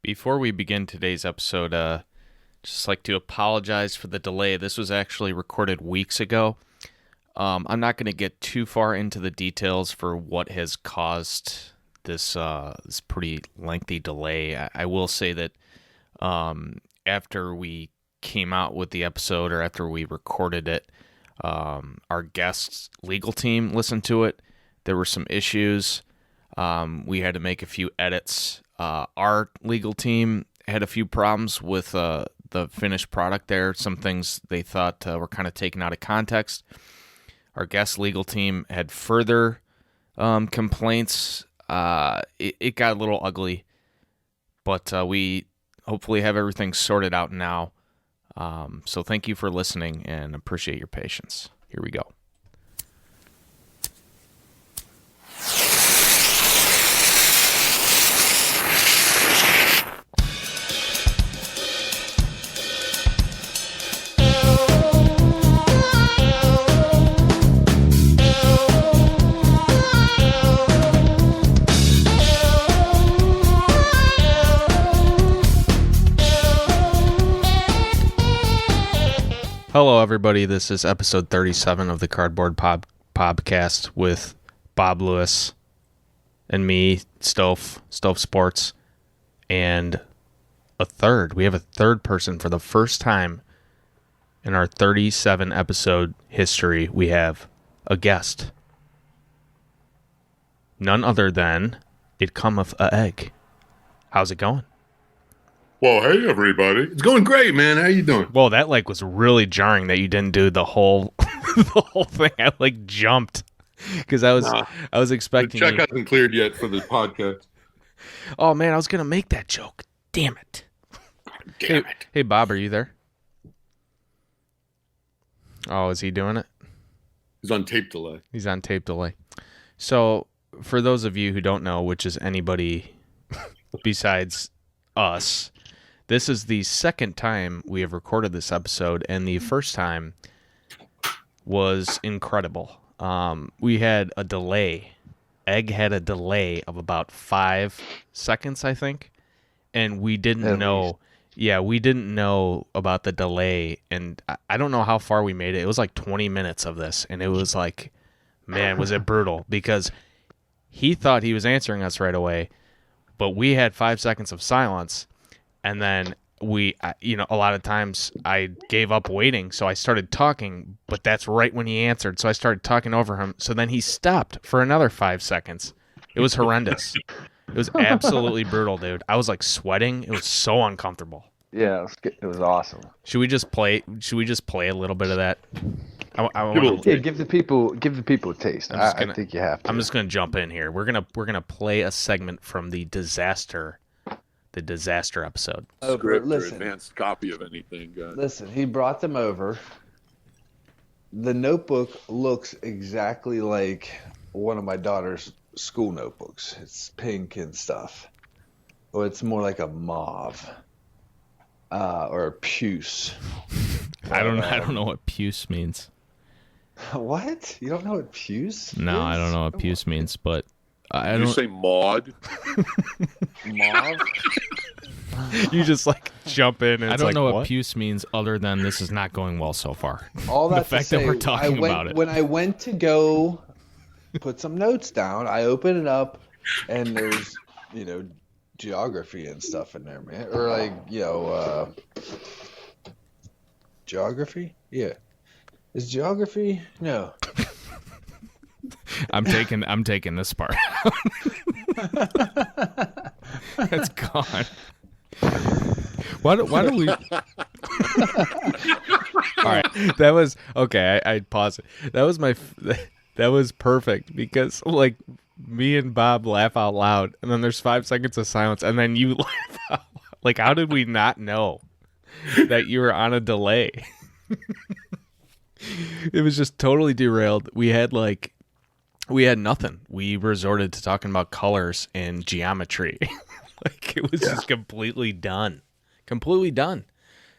Before we begin today's episode, just like to apologize for the delay. This was actually recorded weeks ago. I'm not going to get too far into the details for what has caused this pretty lengthy delay. I will say that after we came out with the episode, or after we recorded it, our guest's legal team listened to it. There were some issues. We had to make a few edits. Our legal team had a few problems with the finished product there. Some things they thought were kind of taken out of context. Our guest legal team had further complaints. It got a little ugly, but we hopefully have everything sorted out now. So thank you for listening and appreciate your patience. Here we go. Hello, everybody. This is episode 37 of the Cardboard Podcast with Bob Lewis and me, Stove Sports, and a third. We have a third person for the first time in our 37 episode history. We have a guest. None other than It Cometh a Egg. How's it going? Well, hey, everybody. It's going great, man. How you doing? Whoa, that was really jarring that you didn't do the whole the whole thing. I jumped because I was expecting the check hasn't cleared yet for the podcast. Oh man, I was gonna make that joke. Damn it. Damn it. Hey Bob, are you there? Oh, is he doing it? He's on tape delay. He's on tape delay. So, for those of you who don't know, which is anybody besides us, this is the second time we have recorded this episode, and the first time was incredible. We had a delay. Egg had a delay of about 5 seconds, I think, and we didn't know. Yeah, we didn't know about the delay, and I don't know how far we made it. It was like 20 minutes of this, and it was like, man, was it brutal, because he thought he was answering us right away, but we had 5 seconds of silence. And then a lot of times I gave up waiting, so I started talking, but that's right when he answered, so I started talking over him. So then he stopped for another 5 seconds. It was horrendous. It was absolutely brutal, dude. I was like sweating. It was so uncomfortable. Yeah, it was awesome. Should we just play a little bit of that? Give the people a taste. I think you have to. I'm just gonna jump in here. We're gonna play a segment from the disaster episode. Script or advanced copy of anything, guys. Listen, he brought them over. The notebook looks exactly like one of my daughter's school notebooks. It's pink and stuff. Well, it's more like a mauve or a puce. I don't know what puce means. What? You don't know what puce? No, is? I don't know what puce means, but I don't. You say maud? Mauve? You just jump in and I don't know what what puce means other than this is not going well so far. All that the fact that we're talking about it. When I went to go put some notes down, I open it up and there's, geography and stuff in there, man. Or geography? Yeah. Is geography? No. I'm taking this part. It's gone. Why do we? All right, that was okay. I pause it. That was perfect because me and Bob laugh out loud, and then there's 5 seconds of silence, and then you laugh out loud. How did we not know that you were on a delay? It was just totally derailed. We had nothing. We resorted to talking about colors and geometry. It was just completely done.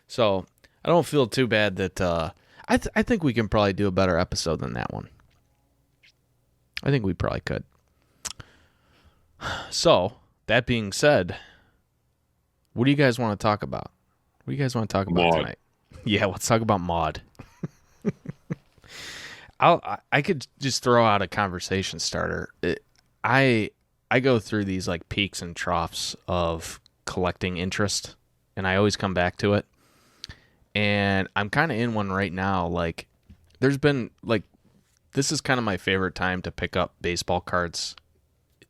So I don't feel too bad that I think we can probably do a better episode than that one. I think we probably could. So, that being said, What do you guys want to talk about? What do you guys want to talk about Maud. tonight? Yeah, let's talk about Maud. I could just throw out a conversation starter. I go through these like peaks and troughs of collecting interest, and I always come back to it. And I'm kind of in one right now. Like, there's been like, this is kind of my favorite time to pick up baseball cards.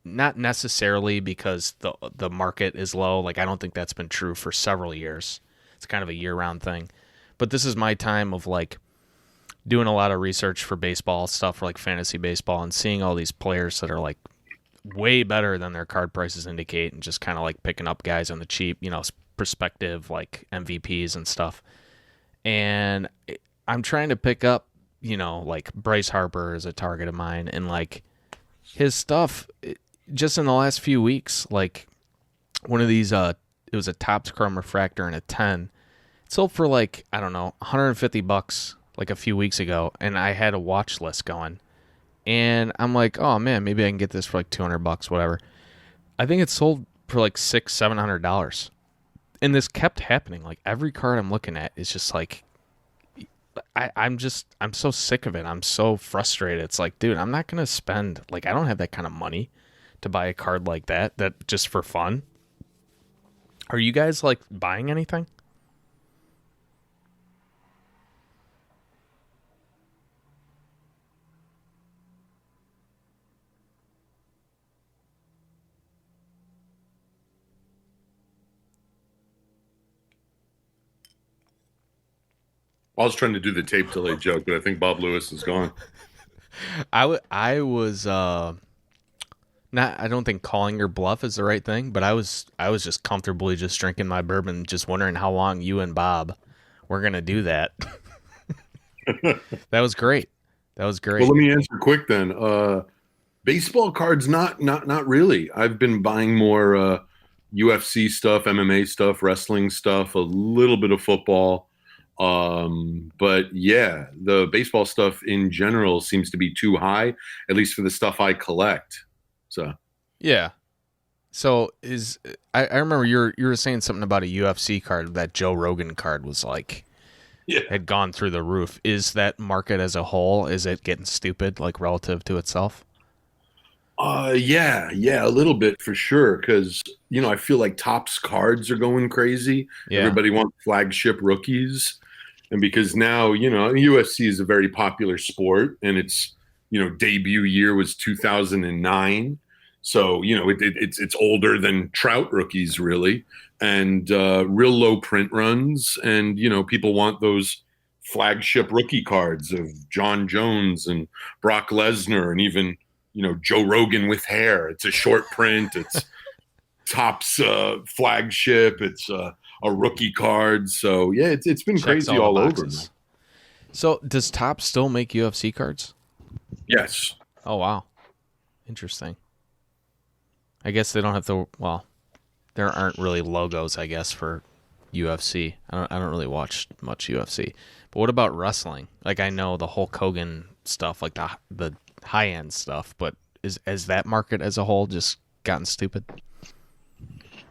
Not necessarily because the market is low. Like, I don't think that's been true for several years. It's kind of a year-round thing. But this is my time of like doing a lot of research for baseball stuff, for like fantasy baseball, and seeing all these players that are like way better than their card prices indicate, and just kind of like picking up guys on the cheap, perspective like MVPs and stuff. And I'm trying to pick up, like Bryce Harper is a target of mine, and like his stuff just in the last few weeks, like one of these, it was a Topps Chrome Refractor and a 10. It sold for like, I don't know, $150 like a few weeks ago, and I had a watch list going. And I'm like, oh man, maybe I can get this for like $200, whatever. I think it sold for like $600-$700. And this kept happening. Like every card I'm looking at is just like, I'm so sick of it. I'm so frustrated. It's like, dude, I'm not going to spend, like, I don't have that kind of money to buy a card like that just for fun. Are you guys like buying anything? I was trying to do the tape delay joke, but I think Bob Lewis is gone. I was not, I don't think calling your bluff is the right thing, but I was just comfortably just drinking my bourbon, just wondering how long you and Bob were gonna do that. That was great. That was great. Well, let me answer quick then. Baseball cards, not really. I've been buying more UFC stuff, MMA stuff, wrestling stuff, a little bit of football. But yeah, the baseball stuff in general seems to be too high, at least for the stuff I collect. So Yeah. So I remember you were saying something about a UFC card. That Joe Rogan card was like, yeah, had gone through the roof. Is that market as a whole, is it getting stupid, like relative to itself? yeah, a little bit for sure. Because I feel like Topps cards are going crazy. Yeah. Everybody wants flagship rookies, and because now UFC is a very popular sport, and its debut year was 2009. So it's older than Trout rookies really, and real low print runs, and people want those flagship rookie cards of John Jones and Brock Lesnar, and even Joe Rogan with hair. It's a short print. It's Topps flagship. It's a rookie card. So yeah, it's been Checks crazy all all the over. boxes. So does Topps still make UFC cards? Yes. Oh wow, interesting. I guess they don't have to. Well, there aren't really logos, I guess, for UFC. I don't really watch much UFC. But what about wrestling? Like, I know the Hulk Hogan stuff, like the high end stuff, but is that market as a whole just gotten stupid?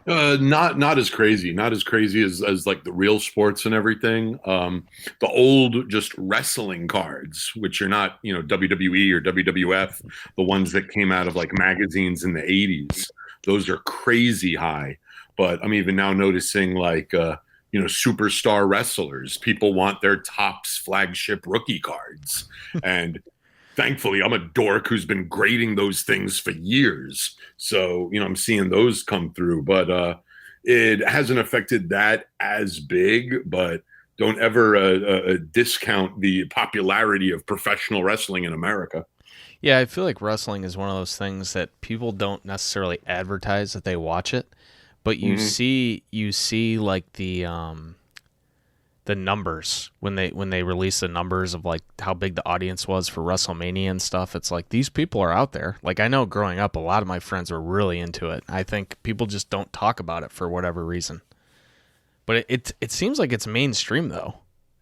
Not as crazy. Not as crazy as like the real sports and everything. The old just wrestling cards, which are not WWE or WWF, the ones that came out of like magazines in the 80s. Those are crazy high. But I'm even now noticing like superstar wrestlers. People want their Topps flagship rookie cards, and thankfully, I'm a dork who's been grading those things for years. So, I'm seeing those come through, but it hasn't affected that as big. But don't ever discount the popularity of professional wrestling in America. Yeah, I feel like wrestling is one of those things that people don't necessarily advertise that they watch it, but you see like the numbers when they release the numbers of like how big the audience was for WrestleMania and stuff. It's like these people are out there. Like I know growing up, a lot of my friends were really into it. I think people just don't talk about it for whatever reason. But it seems like it's mainstream though.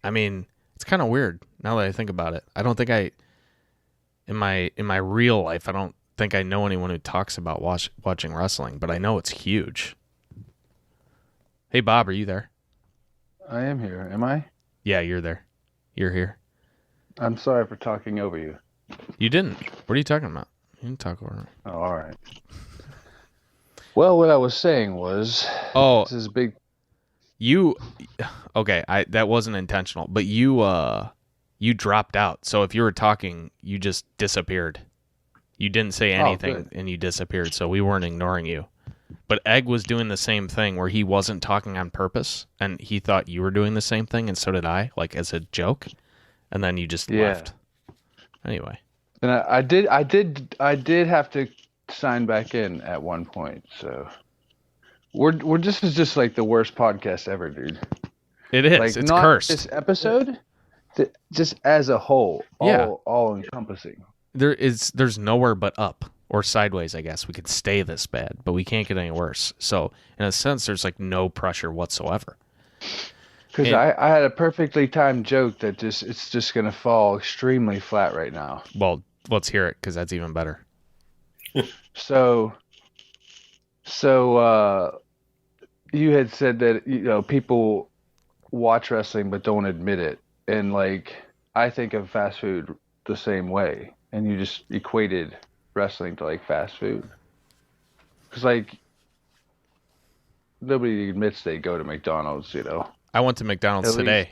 I mean, it's kind of weird now that I think about it. I don't think in my real life, I don't think I know anyone who talks about watching wrestling, but I know it's huge. Hey, Bob, are you there? I am here. Am I? Yeah, you're there. You're here. I'm sorry for talking over you. You didn't. What are you talking about? You didn't talk over me. Oh, all right. Well, what I was saying was, Oh, this is big. you. Okay, that wasn't intentional, but you dropped out. So if you were talking, you just disappeared. You didn't say anything, good. and you disappeared. So we weren't ignoring you. But Egg was doing the same thing where he wasn't talking on purpose, and he thought you were doing the same thing, and so did I, like as a joke. And then you just left. Anyway. And I did have to sign back in at one point. So this is just like the worst podcast ever, dude. It is. Like, It's not cursed. this episode, just as a whole, all encompassing. There's nowhere but up or sideways, I guess. We could stay this bad, but we can't get any worse. So in a sense, there's like no pressure whatsoever. Because I had a perfectly timed joke that it's just gonna fall extremely flat right now. Well, let's hear it because that's even better. So you had said that people watch wrestling but don't admit it, and like I think of fast food the same way, and you just equated wrestling to like fast food. Because like nobody admits they go to McDonald's, I went to McDonald's At today.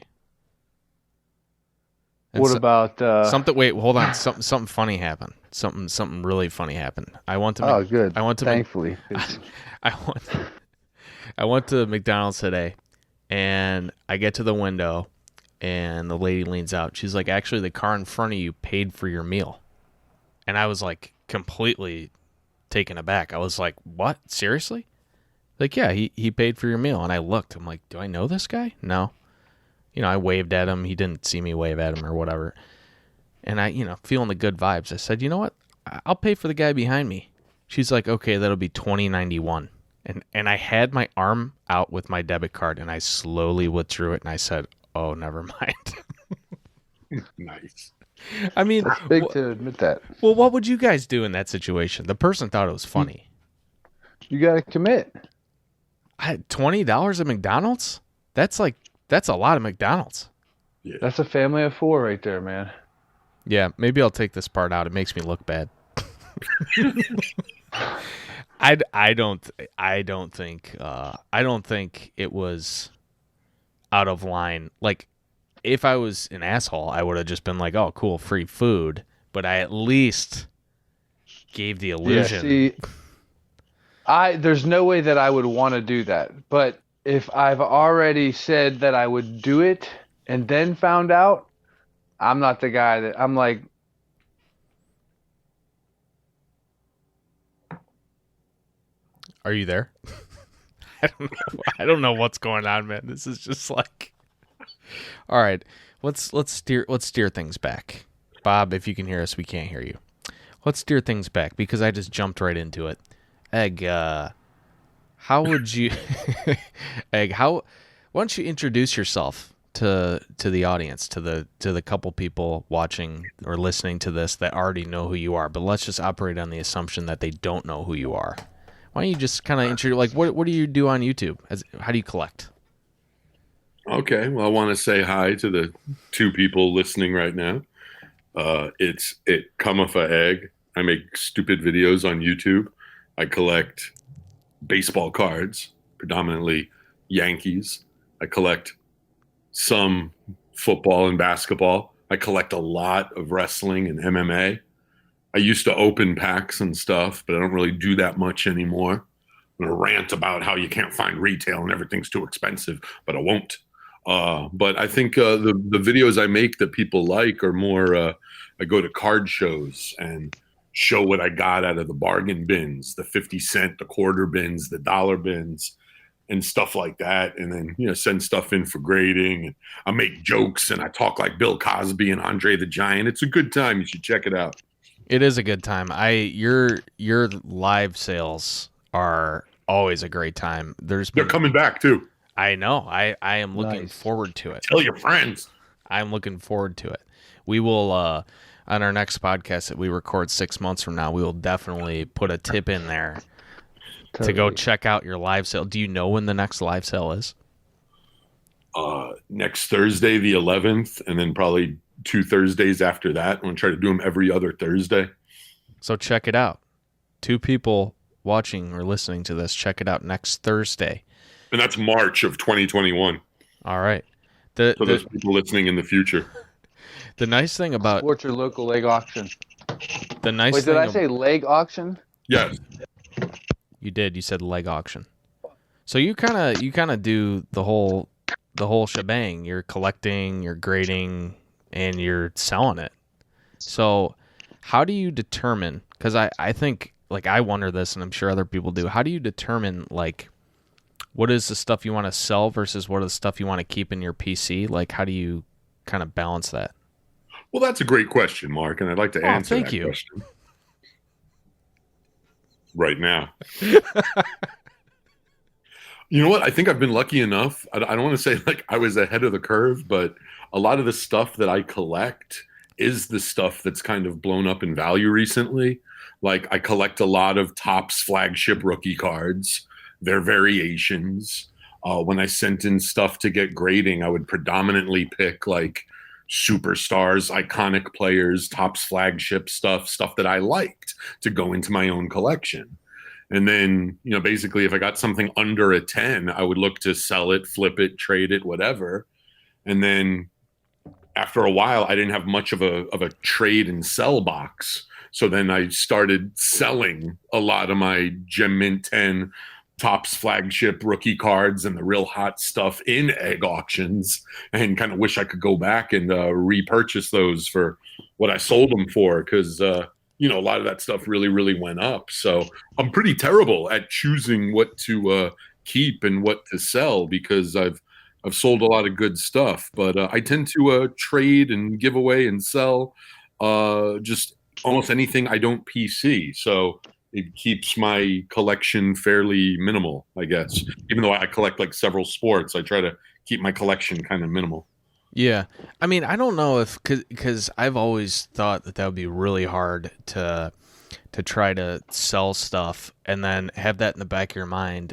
And What about something? Wait, hold on. Something funny happened. Something really funny happened. I went to. Oh, good. I went to. Thankfully, I went to McDonald's today, and I get to the window, and the lady leans out. She's like, "Actually, the car in front of you paid for your meal," and I was like completely taken aback. I was like, "What? Seriously?" Like, yeah, he paid for your meal, and I looked. I'm like, "Do I know this guy?" No. I waved at him. He didn't see me wave at him or whatever. And I, feeling the good vibes, I said, "You know what? I'll pay for the guy behind me." She's like, "Okay, that'll be $20.91." And I had my arm out with my debit card, and I slowly withdrew it, and I said, "Oh, never mind." Nice. I mean, it's big to admit that. well, what would you guys do in that situation? The person thought it was funny. You got to commit. $20 at McDonald's? That's a lot of McDonald's. Yeah. That's a family of 4 right there, man. Yeah, maybe I'll take this part out. It makes me look bad. I don't think it was out of line. Like, if I was an asshole, I would have just been like, "Oh, cool, free food." But I at least gave the illusion. Yeah, see, there's no way that I would want to do that. But if I've already said that I would do it and then found out, I'm not the guy that I'm like. Are you there? I don't know what's going on, man. This is just like, all right. Let's steer things back. Bob, if you can hear us, we can't hear you. Let's steer things back because I just jumped right into it. Egg, how would you, Egg? Why don't you introduce yourself to the audience, to the couple people watching or listening to this that already know who you are? But let's just operate on the assumption that they don't know who you are. Why don't you just kind of introduce, like, what do you do on YouTube? How do you collect? Okay, well, I want to say hi to the 2 people listening right now. It's Comefa Egg. I make stupid videos on YouTube. I collect baseball cards, predominantly Yankees. I collect some football and basketball. I collect a lot of wrestling and MMA. I used to open packs and stuff, but I don't really do that much anymore. I'm going to rant about how you can't find retail and everything's too expensive, but I won't. But I think the videos I make that people like are more, I go to card shows and show what I got out of the bargain bins, the 50 cent, the quarter bins, the dollar bins, and stuff like that. And then, send stuff in for grading. And I make jokes and I talk like Bill Cosby and Andre the Giant. It's a good time. You should check it out. It is a good time. Your live sales are always a great time. They're coming back too. I know. I am looking forward to it. Tell your friends. I'm looking forward to it. We will on our next podcast that we record 6 months from now, we will definitely put a tip in there to go Totally. check out your live sale. Do you know when the next live sale is? Next Thursday, the 11th, and then probably 2 Thursdays after that. I'm going to try to do them every other Thursday. So check it out. 2 people watching or listening to this, check it out next Thursday. And that's March of 2021. All right. So those people listening in the future. The nice thing about Support your local leg auction. the nice Wait, thing did I say leg auction? Yes. you did. You said leg auction. So you kind of do the whole shebang. You're collecting, you're grading, and you're selling it. So how do you determine, because I think, like, I wonder this, and I'm sure other people do, how do you determine, like, what is the stuff you want to sell versus what is the stuff you want to keep in your PC? Like, how do you kind of balance that? Well, that's a great question, Mark, and I'd like to answer thank that you. question right now. You know what? I think I've been lucky enough. I don't want to say like I was ahead of the curve, but a lot of the stuff that I collect is the stuff that's kind of blown up in value recently. Like I collect a lot of Topps flagship rookie cards, their variations. When I sent in stuff to get grading, I would predominantly pick like superstars, iconic players, Topps flagship stuff that I liked to go into my own collection. And then, you know, basically if I got something under a 10, I would look to sell it, flip it, trade it, whatever. And then after a while, I didn't have much of a trade and sell box. So then I started selling a lot of my Gem Mint 10 Topps flagship rookie cards and the real hot stuff in egg auctions, and kind of wish I could go back and repurchase those for what I sold them for, because you know, a lot of that stuff really, really went up. So I'm pretty terrible at choosing what to keep and what to sell, because I've sold a lot of good stuff, but I tend to trade and give away and sell just almost anything I don't PC. So it keeps my collection fairly minimal, I guess. Even though I collect like several sports, I try to keep my collection kind of minimal. Yeah. I mean, I don't know if, because I've always thought that would be really hard to try to sell stuff and then have that in the back of your mind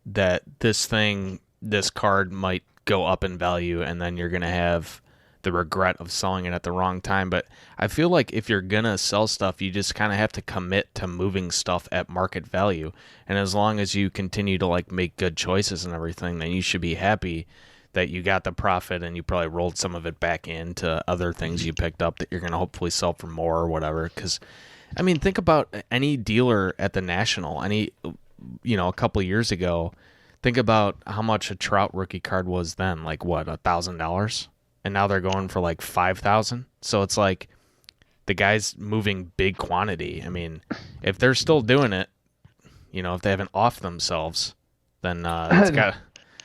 that this card might go up in value, and then you're going to have the regret of selling it at the wrong time. But I feel like if you're going to sell stuff, you just kind of have to commit to moving stuff at market value. And as long as you continue to like make good choices and everything, then you should be happy that you got the profit and you probably rolled some of it back into other things you picked up that you're going to hopefully sell for more or whatever. Because, I mean, think about any dealer at the National, a couple of years ago. Think about how much a Trout rookie card was then, like what, $1,000? And now they're going for like 5,000. So it's like the guy's moving big quantity. I mean, if they're still doing it, if they haven't off themselves, then it's got.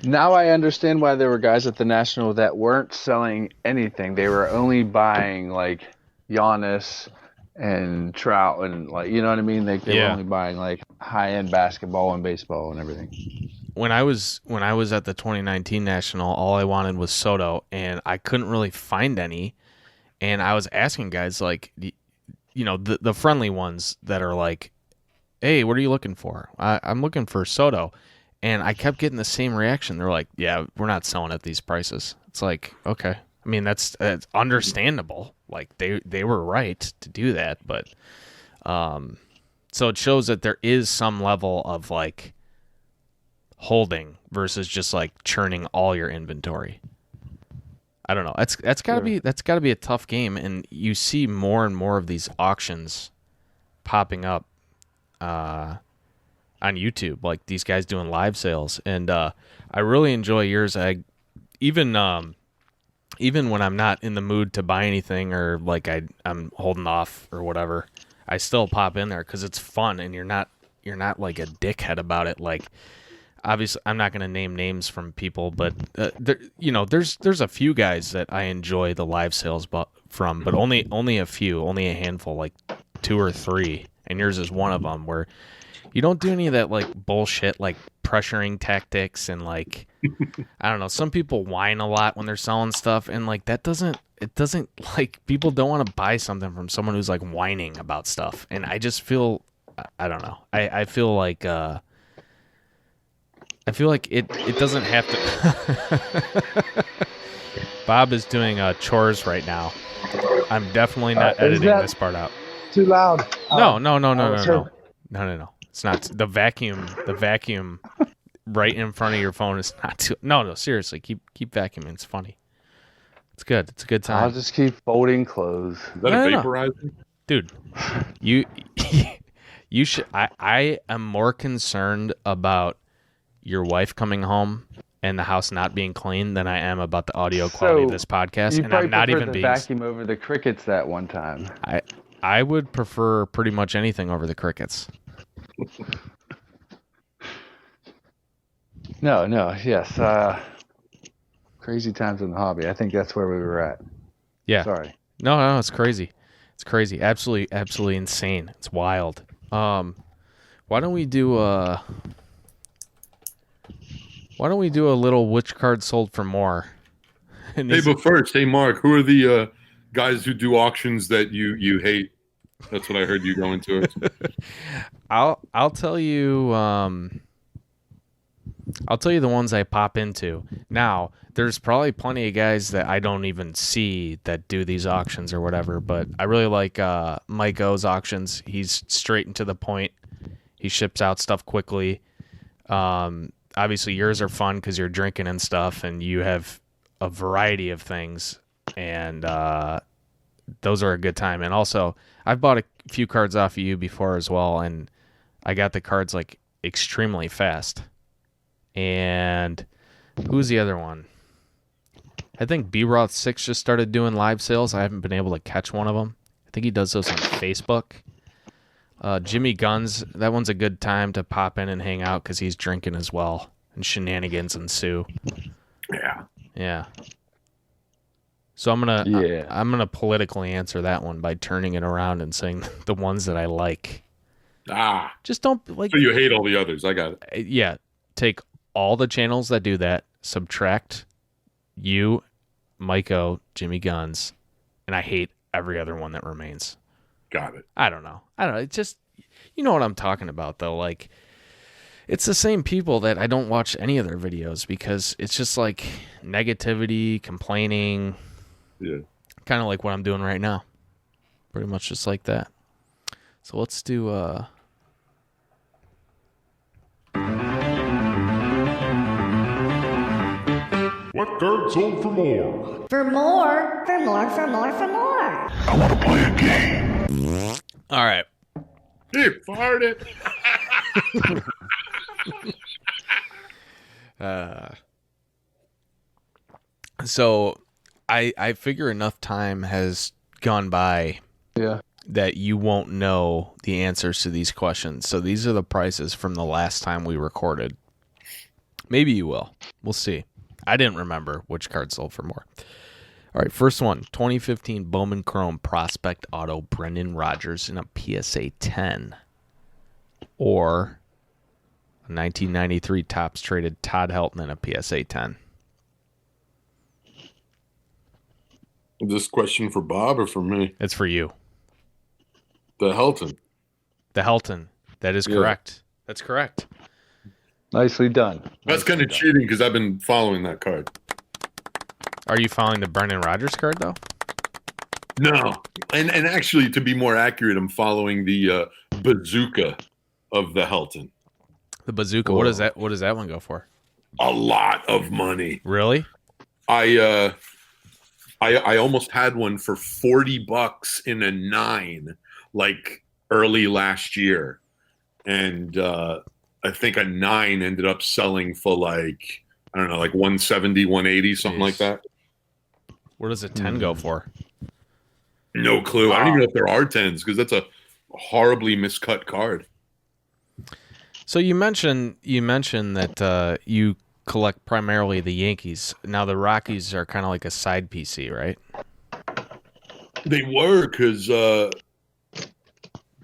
Now I understand why there were guys at the National that weren't selling anything. They were only buying like Giannis and Trout and like, you know what I mean? Like they were only buying like high-end basketball and baseball and everything. When I was at the 2019 National, all I wanted was Soto, and I couldn't really find any. And I was asking guys like, the friendly ones that are like, "Hey, what are you looking for?" I'm looking for Soto, and I kept getting the same reaction. They're like, "Yeah, we're not selling at these prices." It's like, okay, I mean that's understandable. Like they were right to do that, but so it shows that there is some level of like holding versus just like churning all your inventory. I don't know. That's gotta be a tough game, and you see more and more of these auctions popping up on YouTube, like these guys doing live sales, and I really enjoy yours. Even when I'm not in the mood to buy anything, or like I'm holding off or whatever, I still pop in there because it's fun, and you're not like a dickhead about it. Like, obviously, I'm not going to name names from people, but there's a few guys that I enjoy the live sales from, but only a few, only a handful, like 2 or 3, and yours is one of them, where you don't do any of that like bullshit, like pressuring tactics, and like I don't know. Some people whine a lot when they're selling stuff, and like it doesn't like, people don't want to buy something from someone who's like whining about stuff, and I just feel, I don't know. I feel like I feel like it doesn't have to. Bob is doing chores right now. I'm definitely not editing that this part out. too loud? No. was hurt. No. It's not the vacuum. The vacuum right in front of your phone is not too. No. Seriously, keep vacuuming. It's funny. It's good. It's a good time. I'll just keep folding clothes. Is that a No. vaporizer? Dude, you you should. I am more concerned about your wife coming home and the house not being clean than I am about the audio quality of So, this podcast. You And probably I'm not preferred even the being. vacuum over the crickets that one time. I would prefer pretty much anything over the crickets. No, yes. Crazy times in the hobby. I think that's where we were at. Yeah. Sorry. No, it's crazy. It's crazy. Absolutely insane. It's wild. Why don't we do a little which card sold for more? And Hey, but first, hey Mark, who are the guys who do auctions that you hate? That's what I heard you go into it. I'll tell you the ones I pop into. Now, there's probably plenty of guys that I don't even see that do these auctions or whatever, but I really like Mike O's auctions. He's straight and to the point. He ships out stuff quickly. Obviously, yours are fun because you're drinking and stuff, and you have a variety of things, and those are a good time. And also, I've bought a few cards off of you before as well, and I got the cards like extremely fast. And who's the other one? I think B-Roth 6 just started doing live sales. I haven't been able to catch one of them. I think he does those on Facebook. Jimmy Guns, that one's a good time to pop in and hang out because he's drinking as well, and shenanigans ensue. Yeah. So I'm gonna politically answer that one by turning it around and saying the ones that I like. Just don't like. So you hate all the others. I got it. Yeah, take all the channels that do that, subtract you, Mike O, Jimmy Guns, and I hate every other one that remains. Got it. I don't know. It's just, you know what I'm talking about, though. Like, it's the same people that I don't watch any of their videos because it's just like negativity, complaining. Yeah. Kind of like what I'm doing right now. Pretty much just like that. So let's do What card sold for more? For more. I want to play a game. all right. He farted. So I figure enough time has gone by that you won't know the answers to these questions. So these are the prices from the last time we recorded. Maybe you will. We'll see. I didn't remember which card sold for more. All right, first one, 2015 Bowman Chrome Prospect Auto Brendan Rodgers in a PSA 10. Or a 1993 Topps traded Todd Helton in a PSA 10. Is this question for Bob or for me? It's for you. The Helton. The Helton. That is correct. That's correct. Nicely done. That's kind of cheating because I've been following that card. Are you following the Brendan Rodgers card, though? No. And actually, to be more accurate, I'm following the bazooka of the Helton. The bazooka. What does that one go for? A lot of money. Really? I almost had one for $40 in a 9, like early last year, and I think a 9 ended up selling for like, I don't know, like 170, 180, something like that. What does a 10 go for? No clue. I don't even know if there are 10s because that's a horribly miscut card. So you mentioned that you collect primarily the Yankees. Now the Rockies are kind of like a side PC, right? They were because the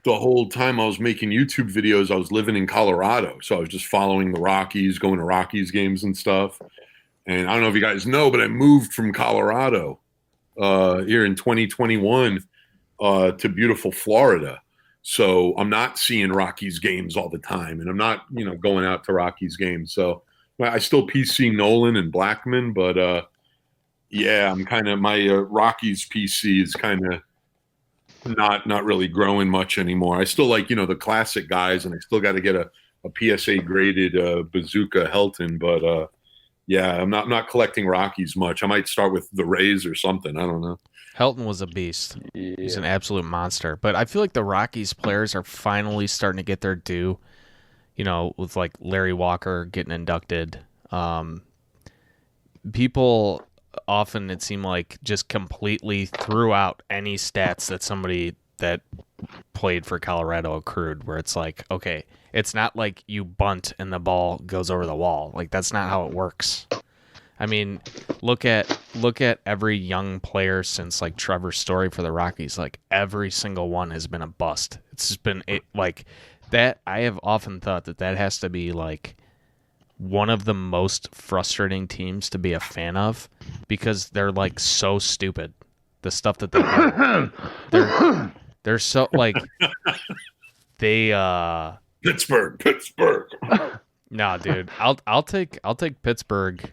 whole time I was making YouTube videos, I was living in Colorado. So I was just following the Rockies, going to Rockies games and stuff. And I don't know if you guys know, but I moved from Colorado here in 2021 to beautiful Florida. So I'm not seeing Rockies games all the time. And I'm not, going out to Rockies games. So Well, I still PC Nolan and Blackman, but yeah, I'm kind of my Rockies PC is kind of not really growing much anymore. I still like the classic guys, and I still got to get a PSA graded Bazooka Helton, but yeah, I'm not collecting Rockies much. I might start with the Rays or something. I don't know. Helton was a beast. Yeah. He's an absolute monster. But I feel like the Rockies players are finally starting to get their due. With like Larry Walker getting inducted. People often, it seemed like, just completely threw out any stats that somebody that played for Colorado accrued, where it's like, okay, it's not like you bunt and the ball goes over the wall. Like, that's not how it works. I mean, look at every young player since like Trevor Story for the Rockies. Like, every single one has been a bust. It's just been like that. I have often thought that has to be like one of the most frustrating teams to be a fan of, because they're like so stupid. The stuff that they do. They're so like they Pittsburgh. No, dude. I'll take Pittsburgh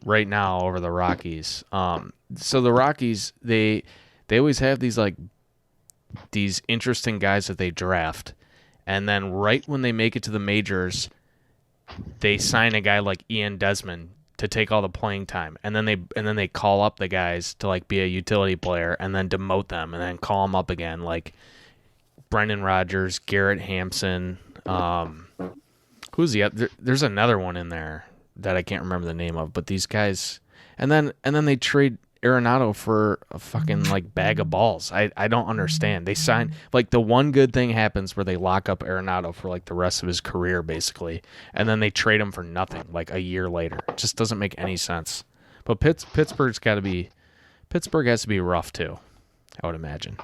right now over the Rockies. So the Rockies, they always have these interesting guys that they draft, and then right when they make it to the majors, they sign a guy like Ian Desmond to take all the playing time, and then they call up the guys to like be a utility player, and then demote them, and then call them up again, like Brendan Rodgers, Garrett Hampson. Who's the other? There's another one in there that I can't remember the name of, but these guys, and then they trade Arenado for a fucking like bag of balls. I don't understand. They sign, like, the one good thing happens where they lock up Arenado for like the rest of his career basically, and then they trade him for nothing like a year later. It just doesn't make any sense. But Pittsburgh has to be rough too, I would imagine.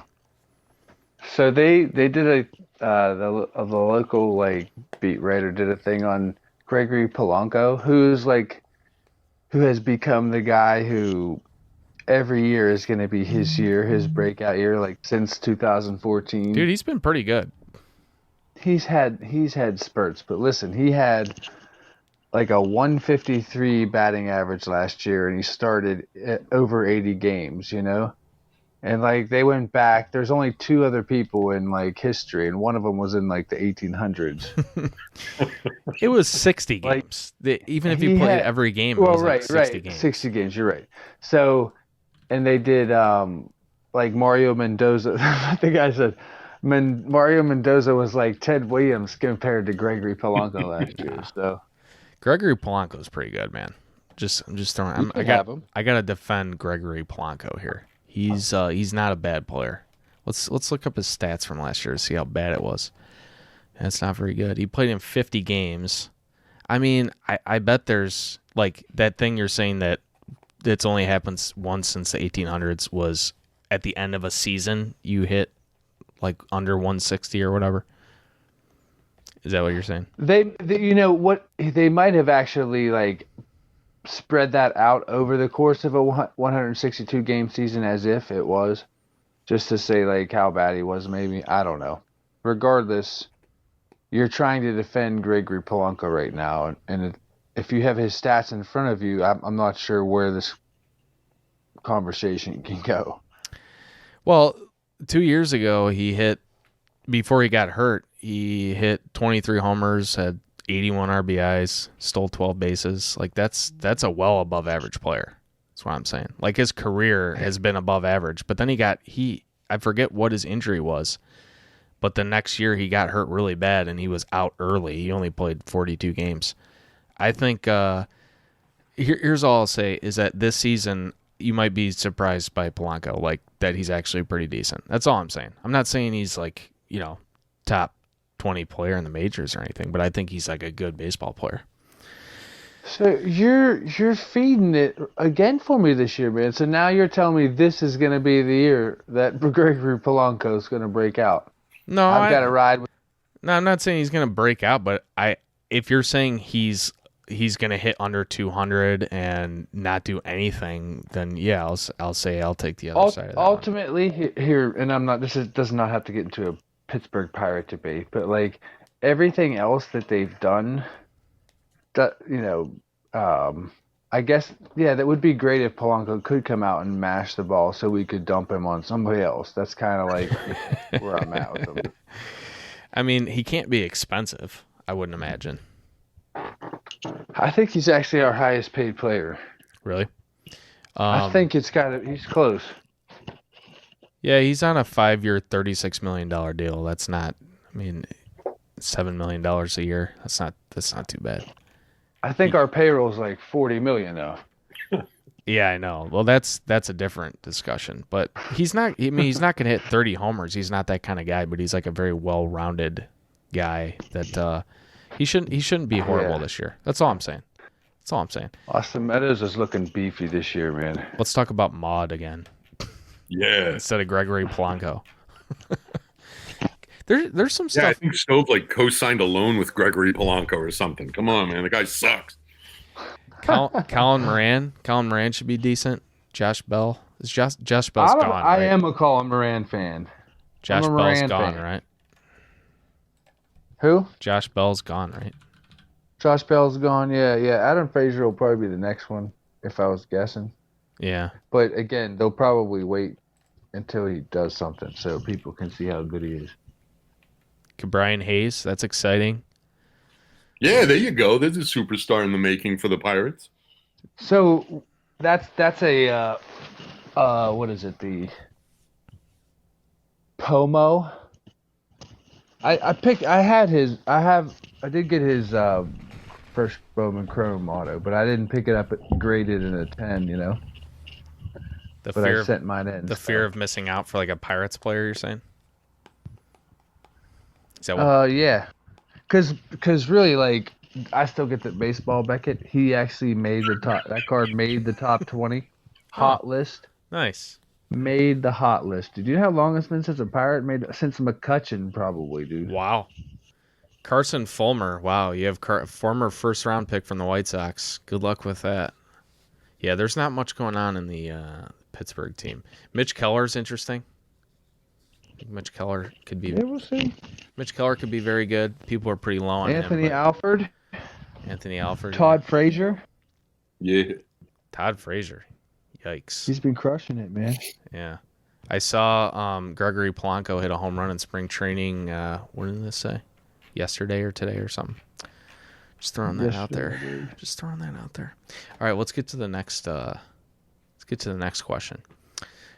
So they did the local like beat writer did a thing on Gregory Polanco, who has become the guy who every year is going to be his year, his breakout year, like since 2014. Dude, he's been pretty good. He's had spurts, but listen, he had like a 153 batting average last year, and he started over 80 games, And like they went back, there's only two other people in like history, and one of them was in like the 1800s. It was 60 games. Even if you played every game, it was like 60 games. 60 games, you're right. So, and they did like Mario Mendoza. The guy said Mario Mendoza was like Ted Williams compared to Gregory Polanco last year. So Gregory Polanco is pretty good, man. I'm just throwing. I got to defend Gregory Polanco here. He's not a bad player. Let's look up his stats from last year to see how bad it was. That's not very good. He played in 50 games. I mean, I bet there's like that thing you're saying that it's only happened once since the 1800s was at the end of a season you hit like under 160 or whatever. Is that what you're saying? They what they might have actually like spread that out over the course of a 162 game season as if it was, just to say like how bad he was. Maybe, I don't know. Regardless, you're trying to defend Gregory Polanco right now, and if you have his stats in front of you, I'm not sure where this conversation can go. Well, 2 years ago, before he got hurt, he hit 23 homers, had 81 RBIs, stole 12 bases. Like that's a well above average player. That's what I'm saying. Like his career has been above average, but then I forget what his injury was, but the next year he got hurt really bad and he was out early. He only played 42 games. I think here's all I'll say is that this season you might be surprised by Polanco, like that he's actually pretty decent. That's all I'm saying. I'm not saying he's like, top 20 player in the majors or anything, but I think he's like a good baseball player. So you're feeding it again for me this year, man. So now you're telling me this is going to be the year that Gregory Polanco is going to break out. No, I've got to ride with. No, I'm not saying he's going to break out, but if you're saying he's going to hit under 200 and not do anything, then yeah, I'll say I'll take the other side of that. Ultimately, here, and I'm not. Does not have to get into a Pittsburgh Pirate debate, but like everything else that they've done, I guess, yeah, that would be great if Polanco could come out and mash the ball so we could dump him on somebody else. That's kind of like where I'm at with him. I mean, he can't be expensive, I wouldn't imagine. I think he's actually our highest paid player. Really? I think he's close. Yeah, he's on a 5-year, $36 million deal. That's not, I mean, $7 million a year. That's not too bad. I think our payroll's like 40 million though. Yeah, I know. Well, that's a different discussion. But he's not. I mean, he's not going to hit 30 homers. He's not that kind of guy. But he's like a very well-rounded guy. That he shouldn't be horrible this year. That's all I'm saying. Austin Meadows is looking beefy this year, man. Let's talk about Maud again. Yeah. Instead of Gregory Polanco. There's some Yeah, I stuff. think Stove like co-signed a loan with Gregory Polanco or something. Come on, man. The guy sucks. Colin Moran should be decent. Josh Bell. Josh Bell's gone, right? I am a Colin Moran fan. Josh I'm a Bell's Moran gone, fan. right? Who? Josh Bell's gone, right? Josh Bell's gone. Yeah. Adam Frazier will probably be the next one if I was guessing. Yeah. But again, they'll probably wait until he does something so people can see how good he is. Brian Hayes. That's exciting. Yeah, there you go. There's a superstar in the making for the Pirates. So that's a what is it? The Pomo. I did get his first Bowman Chrome auto, but I didn't pick it up graded in a 10. The But fear I sent mine in. the so. fear of missing out for like a Pirates player. You're saying? Is that what? Yeah, because really, like, I still get that baseball Beckett. He actually made the top. That card made the top 20 hot list. Nice. Made the hot list. Did you know how long it's been since a Pirate made? Since McCutcheon, probably, dude. Wow. Carson Fulmer. Wow, you have former first-round pick from the White Sox. Good luck with that. Yeah, there's not much going on in the Pittsburgh team. Mitch Keller's interesting. I think Mitch Keller could be. Yeah, we'll see. Mitch Keller could be very good. People are pretty low on Anthony him. Alford, Anthony Alford. Todd Frazier. Yeah. Todd Frazier. Yikes. He's been crushing it, man. Yeah. I saw Gregory Polanco hit a home run in spring training. What did this say? Yesterday or today or something. Just throwing that out there. Just throwing that out there. All right, let's get to the next. Let's get to the next question.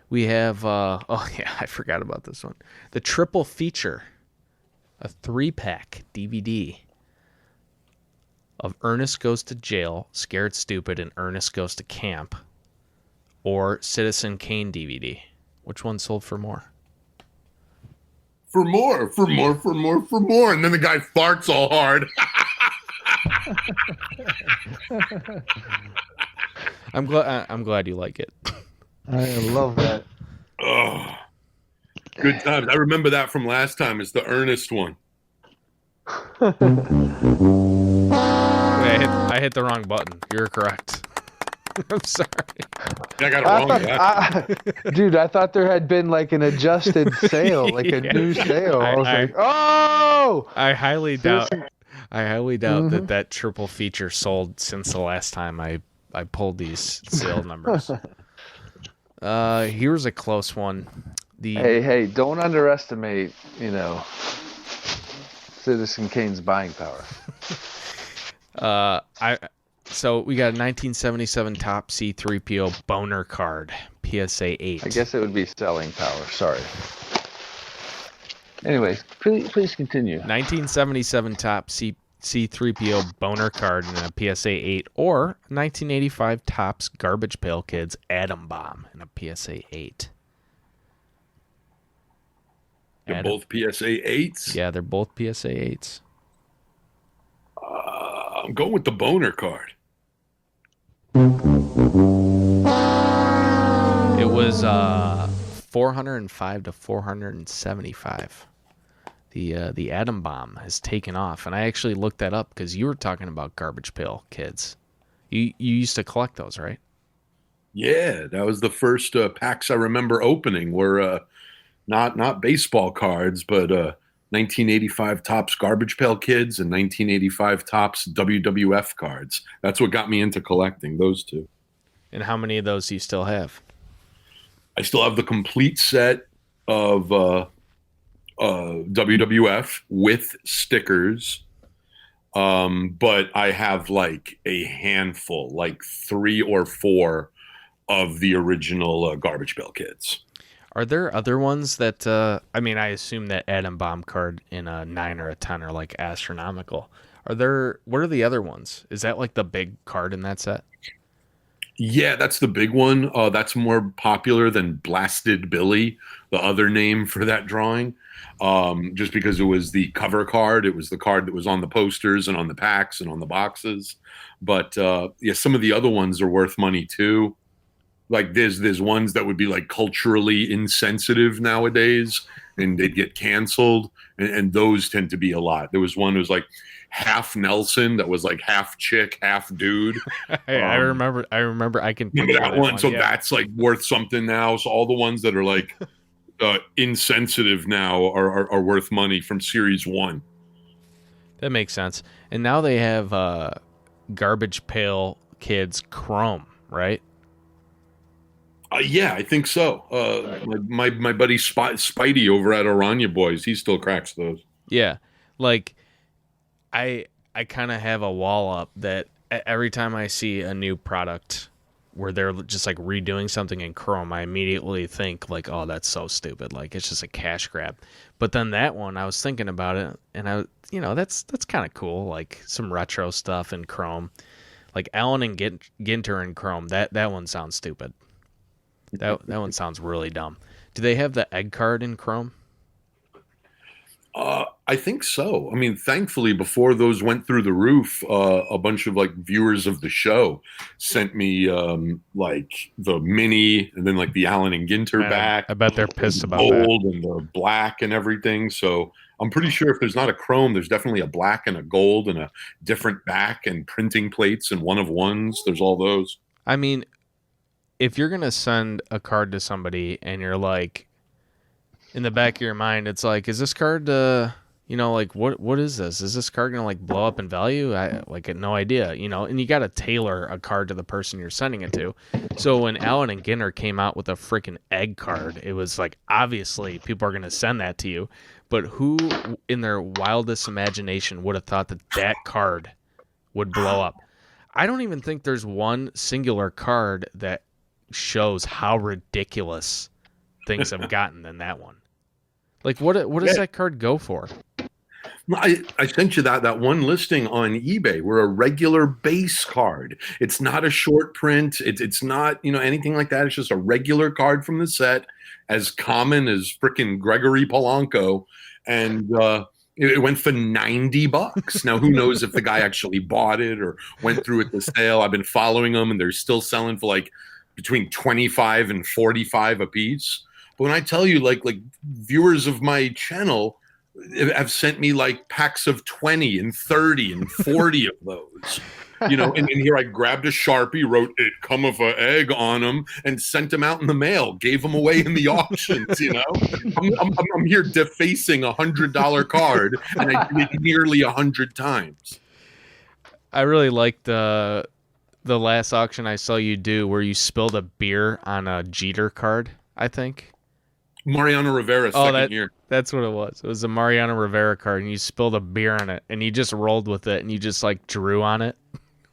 We have. Oh yeah, I forgot about this one. The triple feature, a 3-pack DVD of Ernest Goes to Jail, Scared Stupid, and Ernest Goes to Camp, or Citizen Kane DVD. Which one sold for more? For more. And then the guy farts all hard. I'm glad you like it. I love that. Oh, good times. I remember that from last time. It's the Ernest one. Wait, I hit the wrong button. You're correct. I'm sorry. I got it wrong. Dude, I thought there had been like an adjusted sale, like a new sale. I was like, oh! I highly doubt that triple feature sold since the last time I pulled these sale numbers. Here's a close one. Hey, don't underestimate, Citizen Kane's buying power. So we got a 1977 Top C3PO boner card, PSA 8. I guess it would be selling power. Sorry. Anyways, please continue. 1977 Top C3PO boner card in a PSA 8, or 1985 Topps Garbage Pail Kids Atom Bomb in a PSA 8. They're both PSA 8s? Yeah, they're both PSA 8s. I'm going with the boner card. It was 405 to 475. The Atom Bomb has taken off, and I actually looked that up because you were talking about Garbage Pail Kids. You used to collect those, right? Yeah, that was the first packs I remember opening were not baseball cards, but 1985 Topps Garbage Pail Kids and 1985 Topps WWF cards. That's what got me into collecting, those two. And how many of those do you still have? I still have the complete set of WWF with stickers. But I have like a handful, like 3 or 4 of the original Garbage Pail Kids. Are there other ones that, I mean, I assume that Atom Bomb card in a 9 or a 10 are like astronomical. What are the other ones? Is that like the big card in that set? Yeah, that's the big one. That's more popular than Blasted Billy, the other name for that drawing. Just because it was the cover card. It was the card that was on the posters and on the packs and on the boxes. But yeah, some of the other ones are worth money too. Like there's ones that would be like culturally insensitive nowadays and they'd get canceled. And those tend to be a lot. There was one that was like half Nelson that was like half chick, half dude. I remember. I can Remember that one. So yeah. that's like worth something now. So all the ones that are like insensitive now are worth money from series 1. That makes sense. And now they have Garbage Pail Kids Chrome, right? Yeah, I think so. My buddy Spidey over at Aranya Boys, he still cracks those. Yeah. Like I kind of have a wall up that every time I see a new product where they're just like redoing something in Chrome, I immediately think like, oh, that's so stupid. Like it's just a cash grab. But then that one, I was thinking about it and that's kind of cool. Like some retro stuff in Chrome, like Allen and Ginter in Chrome. That one sounds stupid. That one sounds really dumb. Do they have the egg card in Chrome? I think so. I mean, thankfully, before those went through the roof, a bunch of like viewers of the show sent me like the mini and then like the Allen and Ginter back. I bet they're pissed about gold that. And the black and everything. So I'm pretty sure if there's not a chrome, there's definitely a black and a gold and a different back and printing plates and one of ones. There's all those. I mean, if you're gonna send a card to somebody and you're like, in the back of your mind, it's like, is this card, like what is this? Is this card gonna like blow up in value? I had no idea, and you gotta tailor a card to the person you're sending it to. So when Allen and Ginter came out with a freaking egg card, it was like, obviously people are gonna send that to you, but who in their wildest imagination would have thought that card would blow up? I don't even think there's one singular card that shows how ridiculous things have gotten than that one. Like what does that card go for? I sent you that one listing on eBay. We're a regular base card. It's not a short print. It's not anything like that. It's just a regular card from the set, as common as frickin' Gregory Polanco, and it went for $90. Now who knows if the guy actually bought it or went through at the sale. I've been following them, and they're still selling for like between 25 and 45 a piece. But when I tell you, like viewers of my channel have sent me like packs of 20 and 30 and 40 of those, and here I grabbed a Sharpie, wrote "it come of a egg" on them, and sent them out in the mail, gave them away in the auctions. I'm here defacing $100 card, and I did it nearly 100 times. I really liked the last auction I saw you do where you spilled a beer on a Jeter card, I think. Mariano Rivera, second year. That's what it was. It was a Mariano Rivera card, and you spilled a beer on it, and you just rolled with it, and you just like drew on it.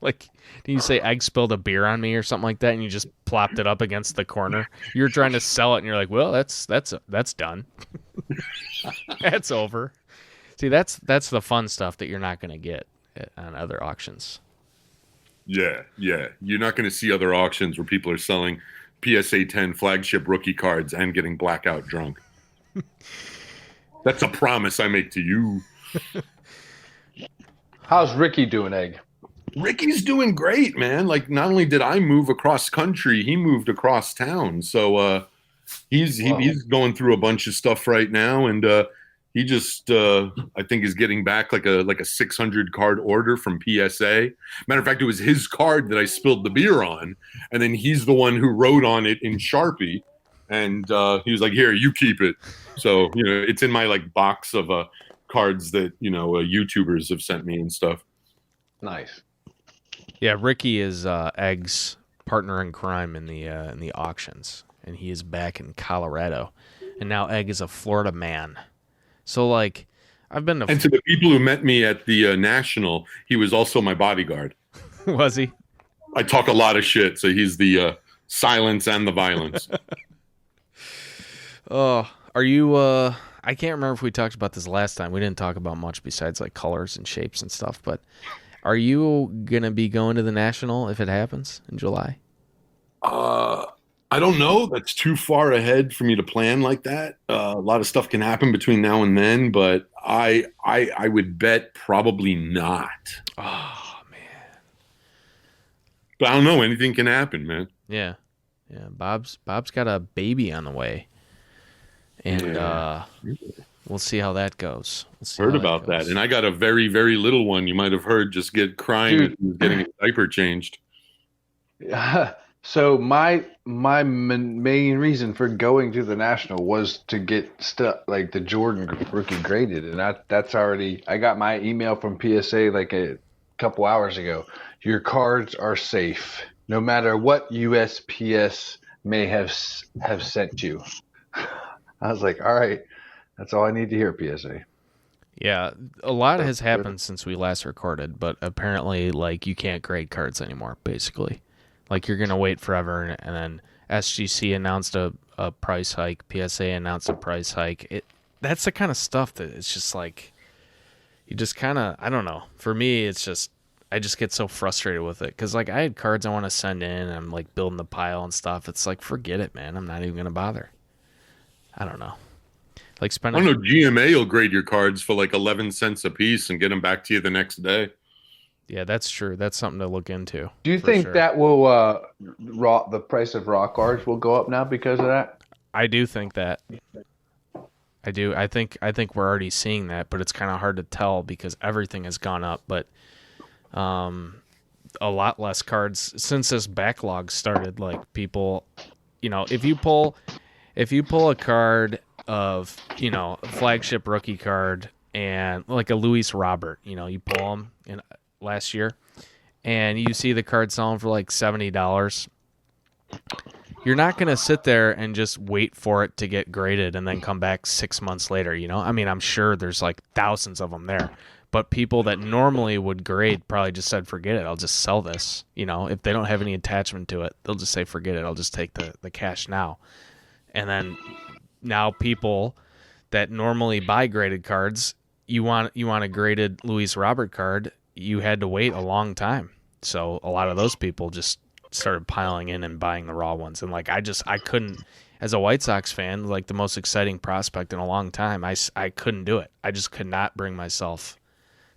Like, did you say egg spilled a beer on me or something like that, and you just plopped it up against the corner? You were trying to sell it, and you're like, well, that's done. That's over. See, that's the fun stuff that you're not going to get on other auctions. Yeah. You're not going to see other auctions where people are selling PSA 10 flagship rookie cards and getting blackout drunk. That's a promise I make to you. How's Ricky doing, Egg? Ricky's doing great, man. Like, not only did I move across country, he moved across town. So he's going through a bunch of stuff right now, and he just I think is getting back like a 600 card order from PSA. Matter of fact, it was his card that I spilled the beer on, and then he's the one who wrote on it in Sharpie, and he was like, "Here, you keep it." So it's in my like box of cards that YouTubers have sent me and stuff. Nice. Yeah, Ricky is Egg's partner in crime in the auctions, and he is back in Colorado, and now Egg is a Florida man. So like, I've been to. And to the people who met me at the National, he was also my bodyguard. Was he? I talk a lot of shit, so he's the silence and the violence. Oh, are you? I can't remember if we talked about this last time. We didn't talk about much besides like colors and shapes and stuff. But are you gonna be going to the National if it happens in July? I don't know. That's too far ahead for me to plan like that. A lot of stuff can happen between now and then, but I would bet probably not. Oh man. But I don't know. Anything can happen, man. Yeah. Bob's got a baby on the way, and we'll see how that goes. Heard about that, and I got a very, very little one. You might have heard just get crying as he was getting his diaper changed. So my main reason for going to the National was to get stuff like the Jordan rookie graded, and that's already. I got my email from PSA like a couple hours ago. Your cards are safe, no matter what USPS may have sent you. I was like, all right, that's all I need to hear, PSA. Yeah, a lot has happened since we last recorded, but apparently, like, you can't grade cards anymore, basically. Like, you're going to wait forever, and then SGC announced a price hike, PSA announced a price hike. That's the kind of stuff that it's just like, you just kind of, I don't know. For me, it's just, I just get so frustrated with it. Because, like, I had cards I want to send in, and I'm, like, building the pile and stuff. It's like, forget it, man. I'm not even going to bother. I don't know. Like, spending... I don't know, GMA will grade your cards for, like, 11 cents a piece and get them back to you the next day. Yeah, that's true. That's something to look into. Do you think that will the price of raw cards will go up now because of that? I do think that. I do. I think we're already seeing that, but it's kind of hard to tell because everything has gone up. But a lot less cards since this backlog started. Like people, if you pull a card of a flagship rookie card and like a Luis Robert, you pull them in last year, and you see the card selling for like $70, you're not going to sit there and just wait for it to get graded and then come back 6 months later, I mean, I'm sure there's like thousands of them there, but people that normally would grade probably just said, forget it, I'll just sell this. If they don't have any attachment to it, they'll just say, forget it, I'll just take the cash now. And then now people that normally buy graded cards, you want a graded Luis Robert card, you had to wait a long time. So a lot of those people just started piling in and buying the raw ones. And like, I couldn't, as a White Sox fan, like the most exciting prospect in a long time, I couldn't do it. I just could not bring myself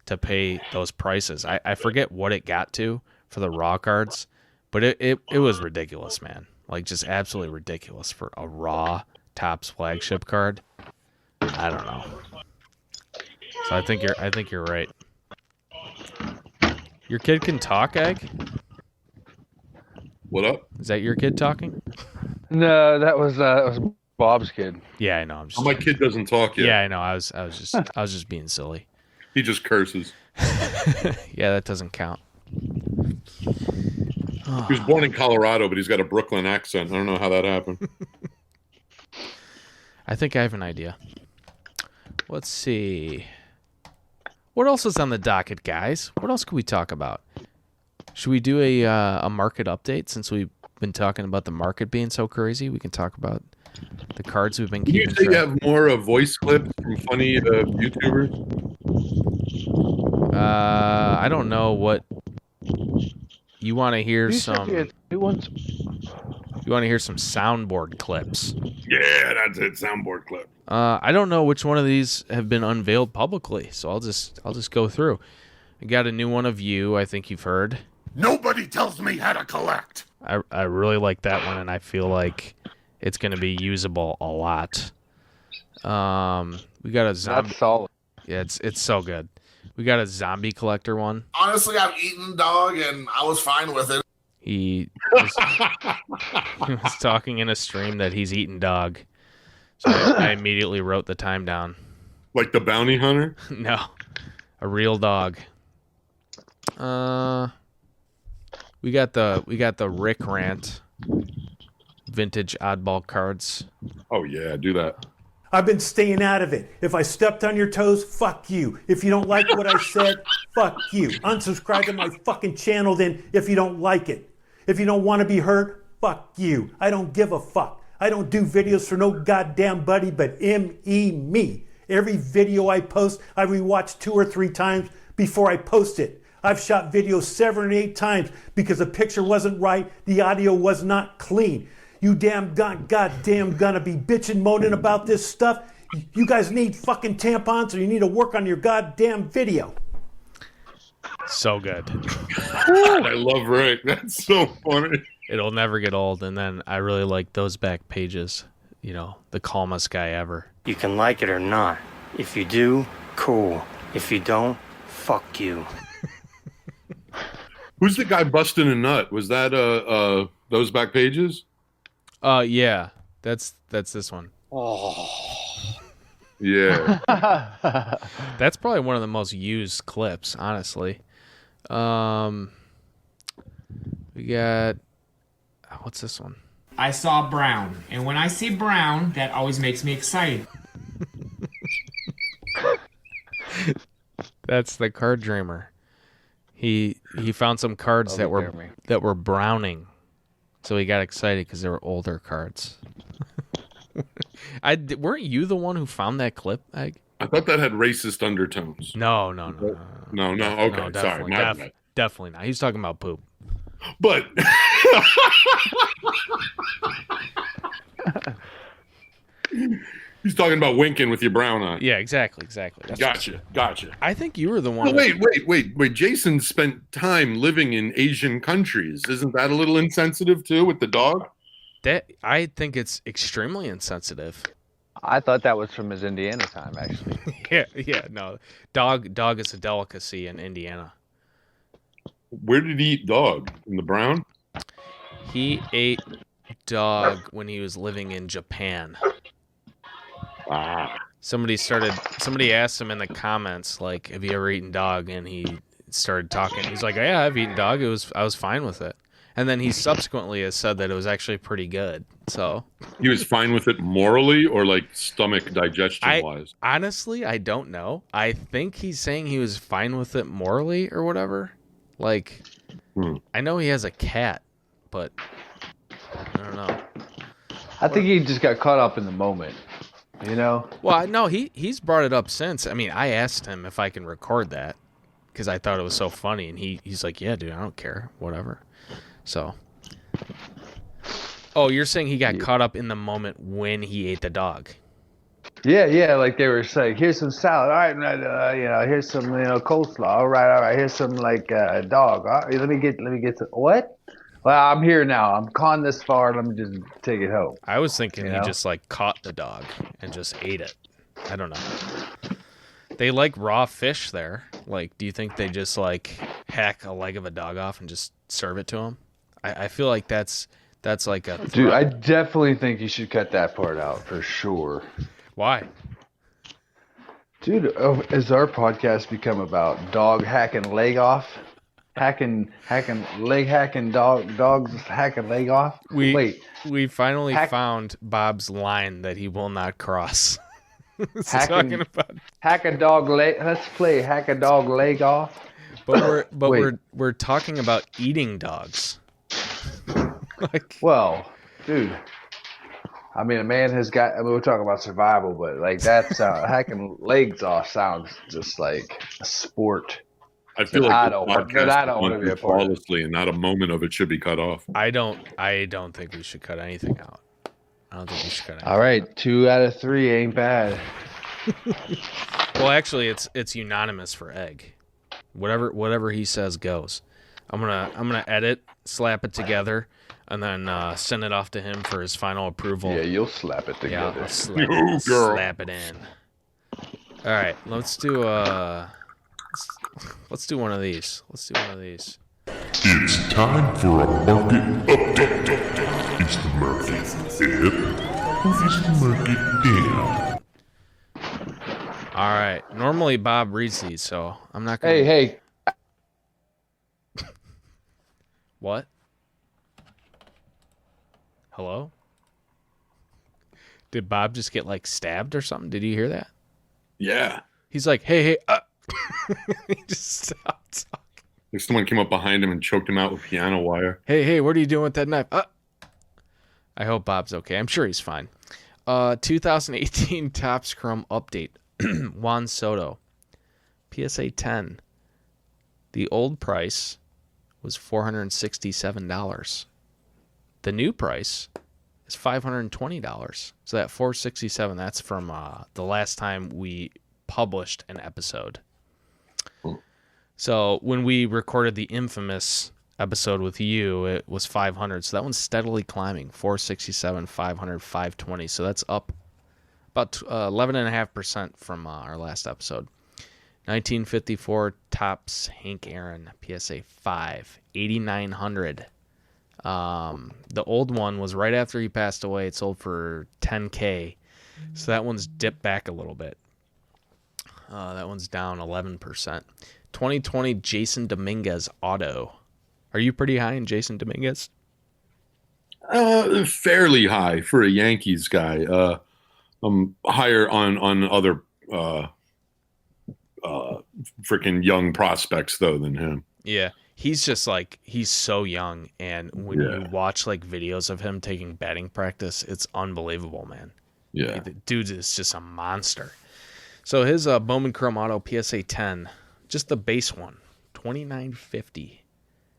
to pay those prices. I forget what it got to for the raw cards, but it was ridiculous, man. Like just absolutely ridiculous for a raw Topps flagship card. I don't know. So I think you're right. Your kid can talk, Egg? What up? Is that your kid talking? No, that was Bob's kid. Yeah, I know. I'm just my kid doesn't talk yet. Yeah, I know. I was just being silly. He just curses. Yeah, that doesn't count. He was born in Colorado, but he's got a Brooklyn accent. I don't know how that happened. I think I have an idea. Let's see. What else is on the docket, guys? What else could we talk about? Should we do a market update since we've been talking about the market being so crazy? We can talk about the cards we've been keeping. You say you have more voice clips from funny YouTubers? I don't know what you want to hear. You want to hear some soundboard clips? Yeah, that's it. Soundboard clip. I don't know which one of these have been unveiled publicly, so I'll just go through. I got a new one of you. I think you've heard. Nobody tells me how to collect. I really like that one, and I feel like it's going to be usable a lot. We got a zombie. That's solid. Yeah, it's so good. We got a zombie collector one. Honestly, I've eaten dog, and I was fine with it. He was talking in a stream that he's eating dog. So I immediately wrote the time down. Like the bounty hunter? No, a real dog. We got the Rick rant. Vintage oddball cards. Oh yeah, do that. I've been staying out of it. If I stepped on your toes, fuck you. If you don't like what I said, fuck you. Unsubscribe to my fucking channel then if you don't like it. If you don't want to be heard, fuck you. I don't give a fuck. I don't do videos for no goddamn buddy but me. Every video I post, I rewatch 2 or 3 times before I post it. I've shot videos 7 or 8 times because the picture wasn't right, the audio was not clean. You goddamn gonna be bitching, moaning about this stuff. You guys need fucking tampons or you need to work on your goddamn video. So good. I love Rick. That's so funny. It'll never get old. And then I really like those back pages. You know, the calmest guy ever. You can like it or not. If you do, cool. If you don't, fuck you. Who's the guy busting a nut? Was that those back pages? Yeah. That's this one. Yeah. That's probably one of the most used clips, honestly. We got what's this one? I saw brown, and when I see brown, that always makes me excited. That's the card dreamer. He found some cards that were browning, so he got excited because they were older cards. Weren't you the one who found that clip, Egg? I thought that had racist undertones. No. Okay, No, sorry. My bad. Definitely not. He's talking about poop. But he's talking about winking with your brown eye. Yeah, exactly. That's Gotcha. I think you were the one. Well, wait. Jason spent time living in Asian countries. Isn't that a little insensitive too with the dog? I think it's extremely insensitive. I thought that was from his Indiana time, actually. Yeah. No, dog is a delicacy in Indiana. Where did he eat dog? In the brown? He ate dog when he was living in Japan. Ah. Somebody asked him in the comments, like, have you ever eaten dog? And he started talking. He's like, yeah, I've eaten dog. I was fine with it. And then he subsequently has said that it was actually pretty good. So he was fine with it morally or like stomach digestion wise? Honestly, I don't know. I think he's saying he was fine with it morally or whatever. Like, I know he has a cat, but I don't know. I think he just got caught up in the moment, you know? Well, no, he's brought it up since. I mean, I asked him if I can record that because I thought it was so funny, and he's like, yeah, dude, I don't care, whatever. So, oh, you're saying he got caught up in the moment when he ate the dog? Yeah, like they were saying, here's some salad. All right, here's some, coleslaw. All right. Here's some like dog. All right, let me get some. What? Well, I'm here now. I'm gone this far. Let me just take it home. I was thinking he just like caught the dog and just ate it. I don't know. They like raw fish there. Like, do you think they just like hack a leg of a dog off and just serve it to him? I feel like that's like a dude. I definitely think you should cut that part out for sure. Why? Dude, has our podcast become about dog hacking leg off? Dogs hacking leg off? We finally found Bob's line that he will not cross. Hack a dog leg. Let's play hack a dog leg off. But we're talking about eating dogs. Well, dude. I mean, a man has got. I mean, we're talking about survival, but like that's hacking legs off sounds just like a sport. I feel like I don't want to be a part of it. And not a moment of it should be cut off. I don't think we should cut anything out. I don't think we should cut anything. All right, 2 out of 3 ain't bad. Well, actually, it's unanimous for Egg. Whatever he says goes. I'm gonna edit, slap it together, and then send it off to him for his final approval. Yeah, you'll slap it together. Yeah, I'll slap it in. All right, let's do one of these. It's time for a market update. It's the market up. It's the market down. All Normally Bob reads these, so I'm not gonna. Hey. What? Hello? Did Bob just get like stabbed or something? Did you hear that? Yeah. He's like, hey. He just stopped talking. Like someone came up behind him and choked him out with piano wire. Hey, what are you doing with that knife? I hope Bob's okay. I'm sure he's fine. 2018 Topps Chrome update. Juan Soto. PSA 10. The old price was $467. The new price is $520. So that $467, that's from the last time we published an episode. So when we recorded the infamous episode with you, it was 500. So that one's steadily climbing. 467, 500, 520. So that's up about 11.5% from our last episode. 1954 Topps Hank Aaron PSA 5, 8,900. The old one was right after he passed away. It sold for $10K. So that one's dipped back a little bit. That one's down 11%. 2020 Jason Dominguez auto. Are you pretty high in Jason Dominguez? Fairly high for a Yankees guy. I'm higher on other freaking young prospects though than him. Yeah, he's just like, he's so young, and when you watch like videos of him taking batting practice, it's unbelievable, man. Yeah, the dude is just a monster. So his Bowman Chrome Auto PSA 10, just the base one, $29.50.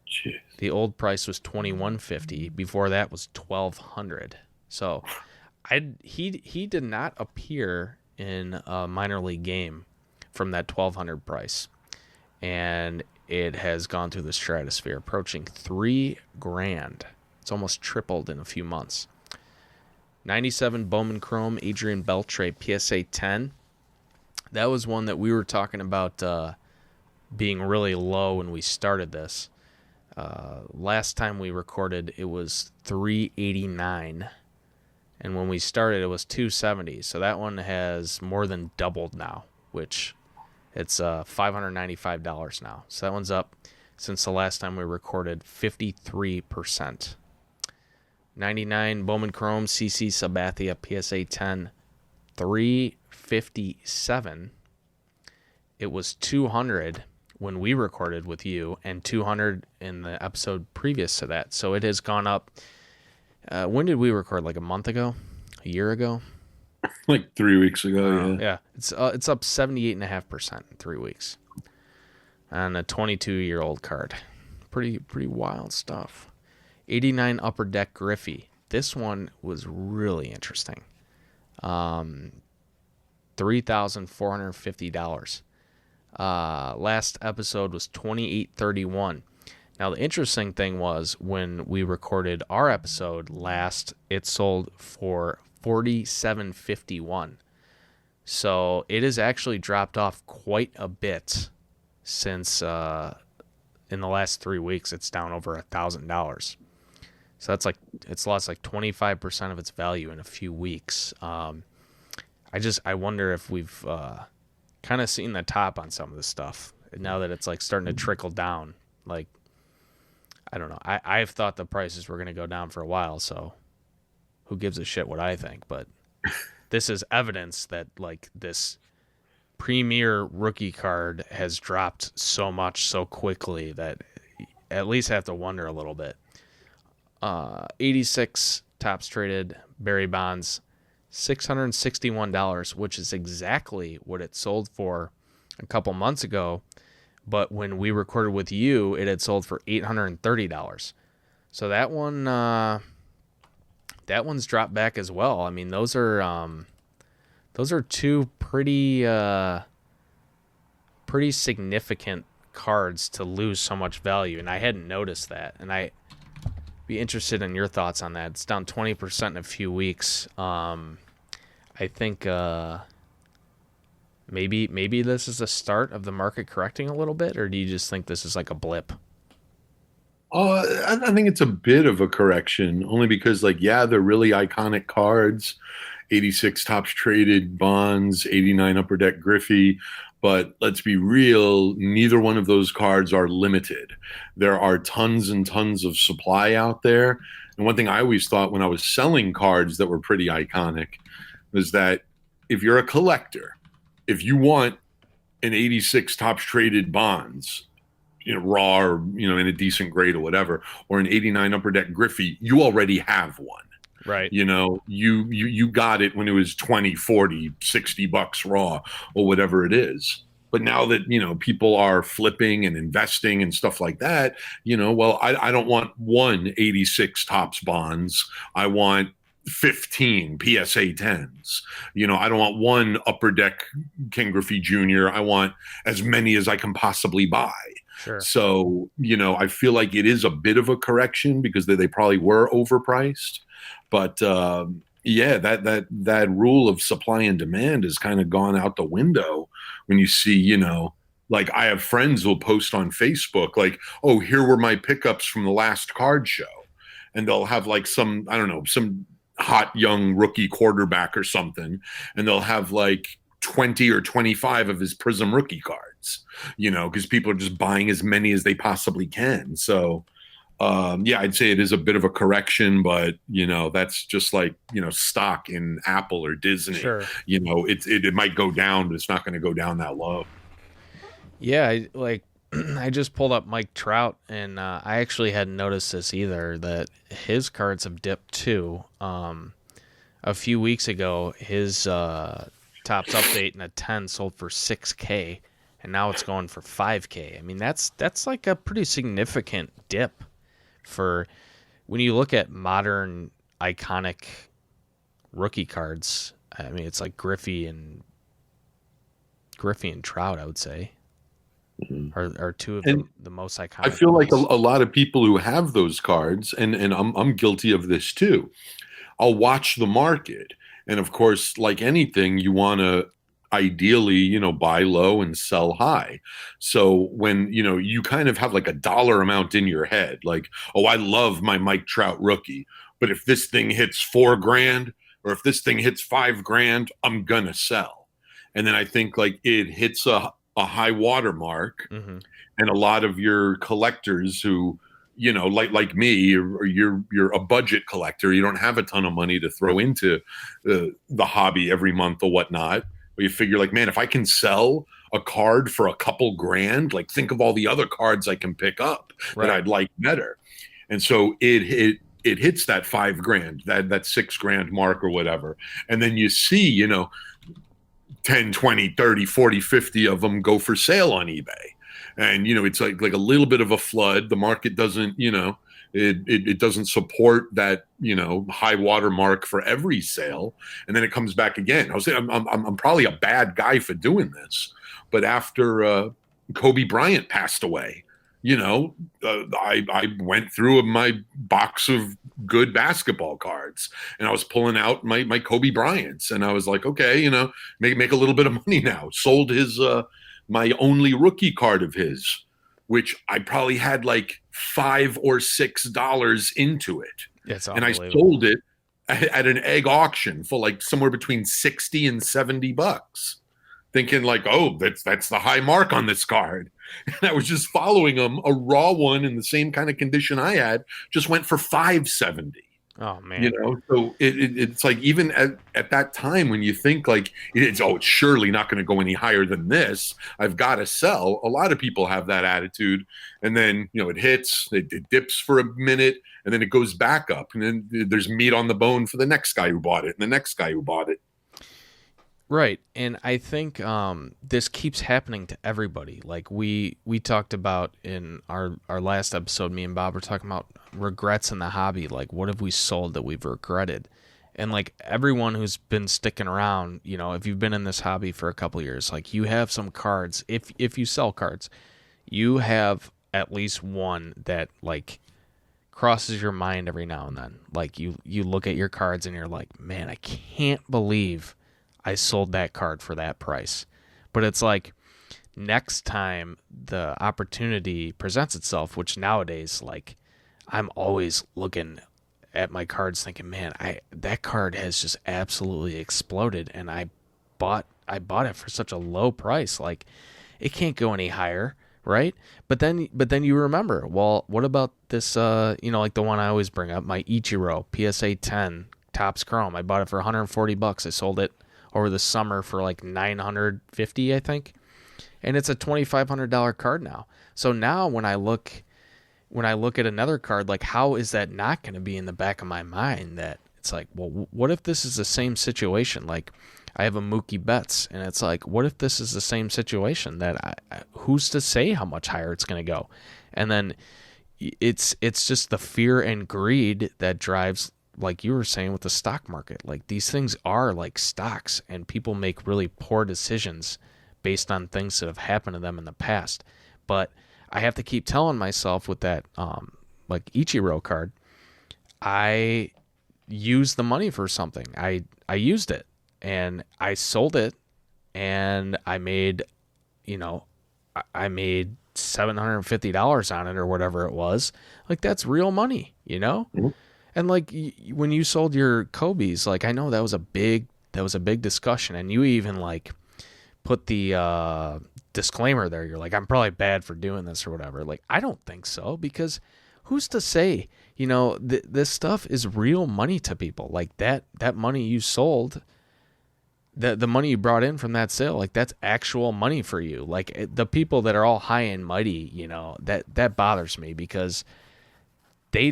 Jeez. The old price was $21.50. Before that was $1,200. So he did not appear in a minor league game from that $1,200 price, and it has gone through the stratosphere, approaching $3,000. It's almost tripled in a few months. 97 Bowman Chrome Adrian Beltre PSA 10. That was one that we were talking about being really low when we started this. Last time we recorded, it was $389, and when we started, it was $270. So that one has more than doubled now, which it's $595 now. So that one's up since the last time we recorded, 53%. 99 Bowman Chrome CC Sabathia PSA 10, $357. It was $200 when we recorded with you, and $200 in the episode previous to that. So it has gone up. When did we record? Like a month ago? A year ago? Like 3 weeks ago, yeah. It's up 78.5% in 3 weeks. On a 22-year-old card. Pretty wild stuff. 89 Upper Deck Griffey. This one was really interesting. $3,450. Last episode was $28.31. Now the interesting thing was, when we recorded our episode last, it sold for $47.51. So it has actually dropped off quite a bit since in the last 3 weeks. It's down over $1,000. So that's like, it's lost like 25% of its value in a few weeks. I wonder if we've kind of seen the top on some of this stuff now that it's like starting to trickle down. Like, I don't know. I've thought the prices were going to go down for a while, so who gives a shit what I think? But this is evidence that like this premier rookie card has dropped so much so quickly that at least have to wonder a little bit. 86 Topps traded Barry Bonds, $661, which is exactly what it sold for a couple months ago. But when we recorded with you, it had sold for $830. So that one's dropped back as well. I mean, those are two pretty significant cards to lose so much value, and I hadn't noticed that. And I'd be interested in your thoughts on that. It's down 20% in a few weeks. I think maybe this is a start of the market correcting a little bit, or do you just think this is like a blip? I think it's a bit of a correction, only because they're really iconic cards. 86 Topps traded Bonds, 89 Upper Deck Griffey. But let's be real, neither one of those cards are limited. There are tons and tons of supply out there. And one thing I always thought when I was selling cards that were pretty iconic was that if you're a collector, if you want an 86 Topps Traded Bonds, raw or, in a decent grade or whatever, or an 89 Upper Deck Griffey, you already have one. Right. You got it when it was 20, 40, 60 bucks raw or whatever it is. But now that, people are flipping and investing and stuff like that, well, I don't want one 86 Topps Bonds. I want 15 PSA 10s. I don't want one Upper Deck Ken Griffey Jr. I want as many as I can possibly buy. Sure. So, I feel like it is a bit of a correction because they probably were overpriced. But yeah, that rule of supply and demand has kind of gone out the window when you see, like I have friends who'll post on Facebook, like, oh, here were my pickups from the last card show. And they'll have like some hot young rookie quarterback or something. And they'll have like 20 or 25 of his Prism rookie cards, because people are just buying as many as they possibly can. So, yeah, I'd say it is a bit of a correction, but that's just like stock in Apple or Disney. Sure. It might go down, but it's not going to go down that low. Yeah, I just pulled up Mike Trout, and I actually hadn't noticed this either, that his cards have dipped too. A few weeks ago, his Topps Update in a 10 sold for $6K, and now it's going for $5K. I mean, that's like a pretty significant dip for when you look at modern iconic rookie cards. I mean, it's like Griffey and Trout, I would say, are two of the most iconic. I feel like a ones. lot of people who have those cards, and I'm guilty of this too. I'll watch the market, and of course, like anything, you want to ideally, buy low and sell high. So when, you kind of have like a dollar amount in your head, like, oh, I love my Mike Trout rookie, but if this thing hits $4,000 or if this thing hits $5,000, I'm going to sell. And then I think like it hits a high water mark. Mm-hmm. And a lot of your collectors who, like me, you're a budget collector. You don't have a ton of money to throw into the hobby every month or whatnot. But you figure like, man, if I can sell a card for a couple grand, like think of all the other cards I can pick up that I'd like better. And so it hits that $5,000, that $6,000 mark or whatever. And then you see, 10, 20, 30, 40, 50 of them go for sale on eBay. And, it's like a little bit of a flood. The market doesn't, it doesn't support that, high water mark for every sale. And then it comes back again. I was saying, I'm probably a bad guy for doing this. But after Kobe Bryant passed away, I went through my box of good basketball cards and I was pulling out my Kobe Bryants. And I was like, okay, make a little bit of money now. Sold his my only rookie card of his, which I probably had like $5 or $6 into it. It's and I sold it at an egg auction for like somewhere between 60 and 70 bucks, thinking like, oh, that's the high mark on this card. And I was just following them. A raw one in the same kind of condition I had just went for $5.70. Oh man! So it's like even at that time when you think like it's surely not going to go any higher than this. I've got to sell. A lot of people have that attitude, and then it hits, it dips for a minute, and then it goes back up, and then there's meat on the bone for the next guy who bought it, and the next guy who bought it. Right, and I think this keeps happening to everybody. Like we talked about in our last episode, me and Bob were talking about regrets in the hobby. Like, what have we sold that we've regretted? And like everyone who's been sticking around, if you've been in this hobby for a couple of years, like you have some cards. If you sell cards, you have at least one that like crosses your mind every now and then. Like you look at your cards and you're like, man, I can't believe I sold that card for that price. But it's like next time the opportunity presents itself, which nowadays, like I'm always looking at my cards thinking, man, that card has just absolutely exploded. And I bought I bought it for such a low price. Like, it can't go any higher, right? But then you remember, well, what about this? Like the one I always bring up, my Ichiro PSA 10 Topps Chrome. I bought it for $140. I sold it over the summer for like 950, I think, and it's a $2,500 card now. So now when I look at another card, like, how is that not going to be in the back of my mind that it's like, well, what if this is the same situation? Like, I have a Mookie Betts, and it's like, what if this is the same situation that who's to say how much higher it's going to go? And then it's just the fear and greed that drives, like you were saying with the stock market. Like, these things are like stocks, and people make really poor decisions based on things that have happened to them in the past. But I have to keep telling myself with that, like Ichiro card, I used the money for something. I used it, and I sold it, and I made $750 on it or whatever it was. Like, that's real money, Mm-hmm. And like when you sold your Kobe's, like, I know that was a big discussion, and you even like put the disclaimer there. You're like, I'm probably bad for doing this or whatever. Like, I don't think so, because who's to say, this stuff is real money to people. Like, that money you sold, the money you brought in from that sale, like, that's actual money for you. Like, the people that are all high and mighty, that bothers me, because they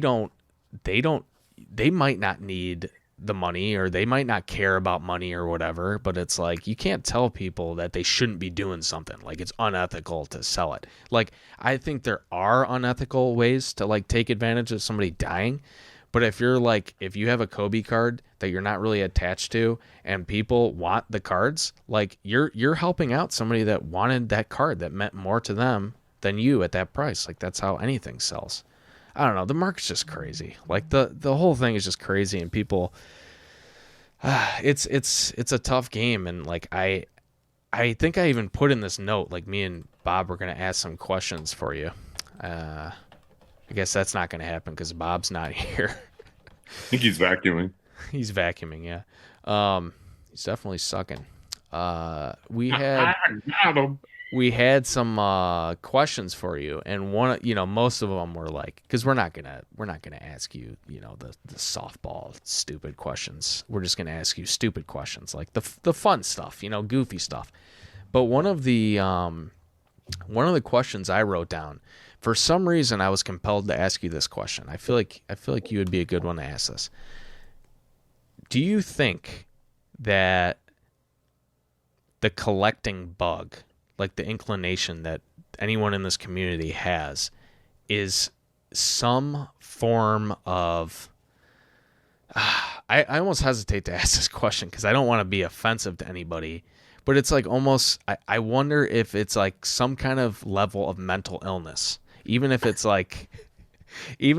might not need the money, or they might not care about money or whatever, but it's like, you can't tell people that they shouldn't be doing something. Like, it's unethical to sell it. Like, I think there are unethical ways to like take advantage of somebody dying, but if you have a Kobe card that you're not really attached to, and people want the cards, like, you're helping out somebody that wanted that card, that meant more to them than you at that price. Like, that's how anything sells. I don't know. The market's just crazy. Like, the whole thing is just crazy, and people, it's a tough game. And like, I think I even put in this note, like, me and Bob were going to ask some questions for you. I guess that's not going to happen because Bob's not here. I think he's vacuuming. He's vacuuming, yeah. He's definitely sucking. We had some questions for you, and one, most of them were like, because we're not gonna ask you, the softball stupid questions. We're just gonna ask you stupid questions, like the fun stuff, goofy stuff. But one of the questions I wrote down, for some reason, I was compelled to ask you this question. I feel like you would be a good one to ask this. Do you think that the collecting bug, like the inclination that anyone in this community has, is some form of I almost hesitate to ask this question because I don't want to be offensive to anybody, but it's like almost, I wonder if it's like some kind of level of mental illness, even if it's like a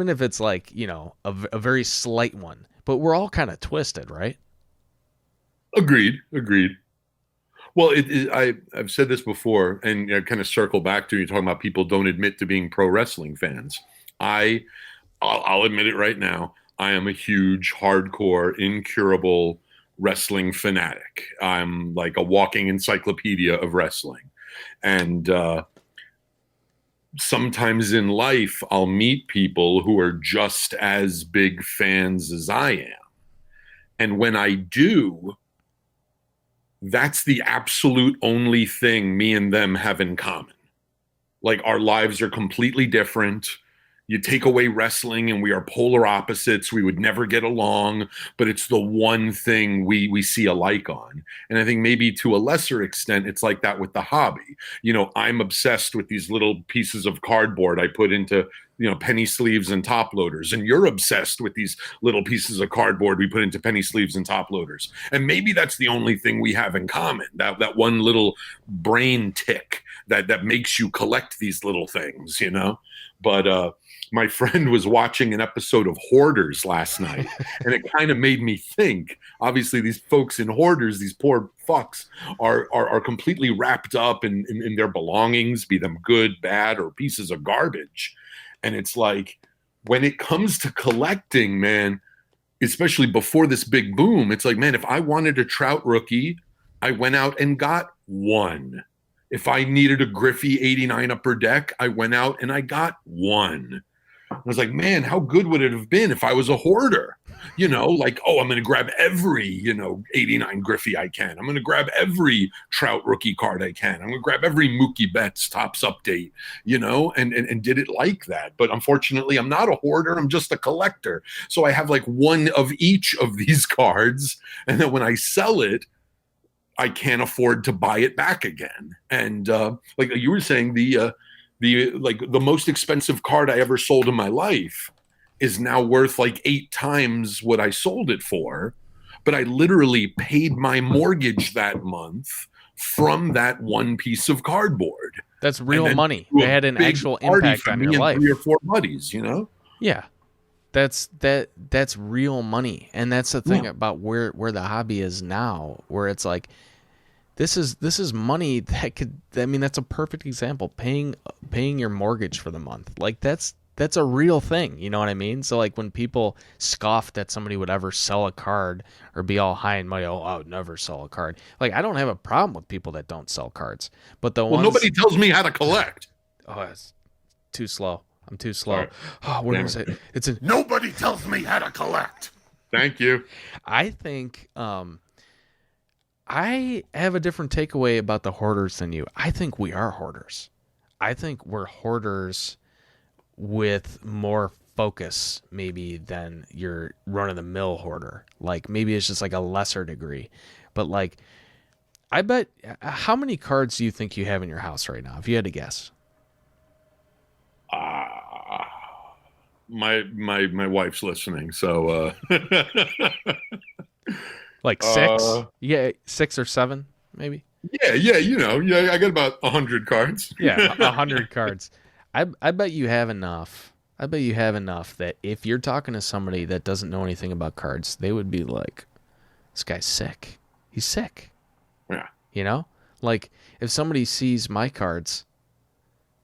very slight one. But we're all kind of twisted, right? Agreed. Well, I've said this before, and I kind of circle back to you talking about people don't admit to being pro wrestling fans. I'll admit it right now. I am a huge, hardcore, incurable wrestling fanatic. I'm like a walking encyclopedia of wrestling. And sometimes in life, I'll meet people who are just as big fans as I am. And when I do, that's the absolute only thing me and them have in common. Like, our lives are completely different. You take away wrestling and we are polar opposites. We would never get along, but it's the one thing we see alike on. And I think maybe to a lesser extent, it's like that with the hobby. I'm obsessed with these little pieces of cardboard I put into, penny sleeves and top loaders. And you're obsessed with these little pieces of cardboard we put into penny sleeves and top loaders. And maybe that's the only thing we have in common, that one little brain tick that makes you collect these little things, But my friend was watching an episode of Hoarders last night, and it kind of made me think. Obviously, these folks in Hoarders, these poor fucks, are completely wrapped up in their belongings, be them good, bad, or pieces of garbage. And it's like, when it comes to collecting, man, especially before this big boom, it's like, man, if I wanted a Trout rookie, I went out and got one. If I needed a Griffey 89 Upper Deck, I went out and I got one. I was like, man, how good would it have been if I was a hoarder? You know, like, oh, I'm going to grab every, 89 Griffey I can. I'm going to grab every Trout rookie card I can. I'm going to grab every Mookie Betts Topps update, and did it like that. But unfortunately, I'm not a hoarder. I'm just a collector. So I have like one of each of these cards. And then when I sell it, I can't afford to buy it back again. And like you were saying, the most expensive card I ever sold in my life is now worth like 8 times what I sold it for. But I literally paid my mortgage that month from that one piece of cardboard. That's real money. They had an actual impact on your life. 3 or 4 buddies, Yeah. That's real money. And that's the thing about where the hobby is now, where it's like this is money that could, that's a perfect example. Paying your mortgage for the month. Like that's a real thing, you know what I mean? So like when people scoff that somebody would ever sell a card or be all high and mighty, oh, I would never sell a card. Like I don't have a problem with people that don't sell cards. But nobody tells me how to collect. Oh, it's too slow. I'm too slow. Oh, where is it? Nobody tells me how to collect. Thank you. I think I have a different takeaway about the hoarders than you. I think we are hoarders. I think we're hoarders with more focus maybe than your run-of-the-mill hoarder. Like maybe it's just like a lesser degree. But like I bet, how many cards do you think you have in your house right now, if you had to guess? My wife's listening, so like 6? Yeah, 6 or 7 maybe. Yeah, I got about 100 cards. Yeah, 100 cards. I bet you have enough. I bet you have enough that if you're talking to somebody that doesn't know anything about cards, they would be like, "This guy's sick. He's sick." Yeah. Like if somebody sees my cards.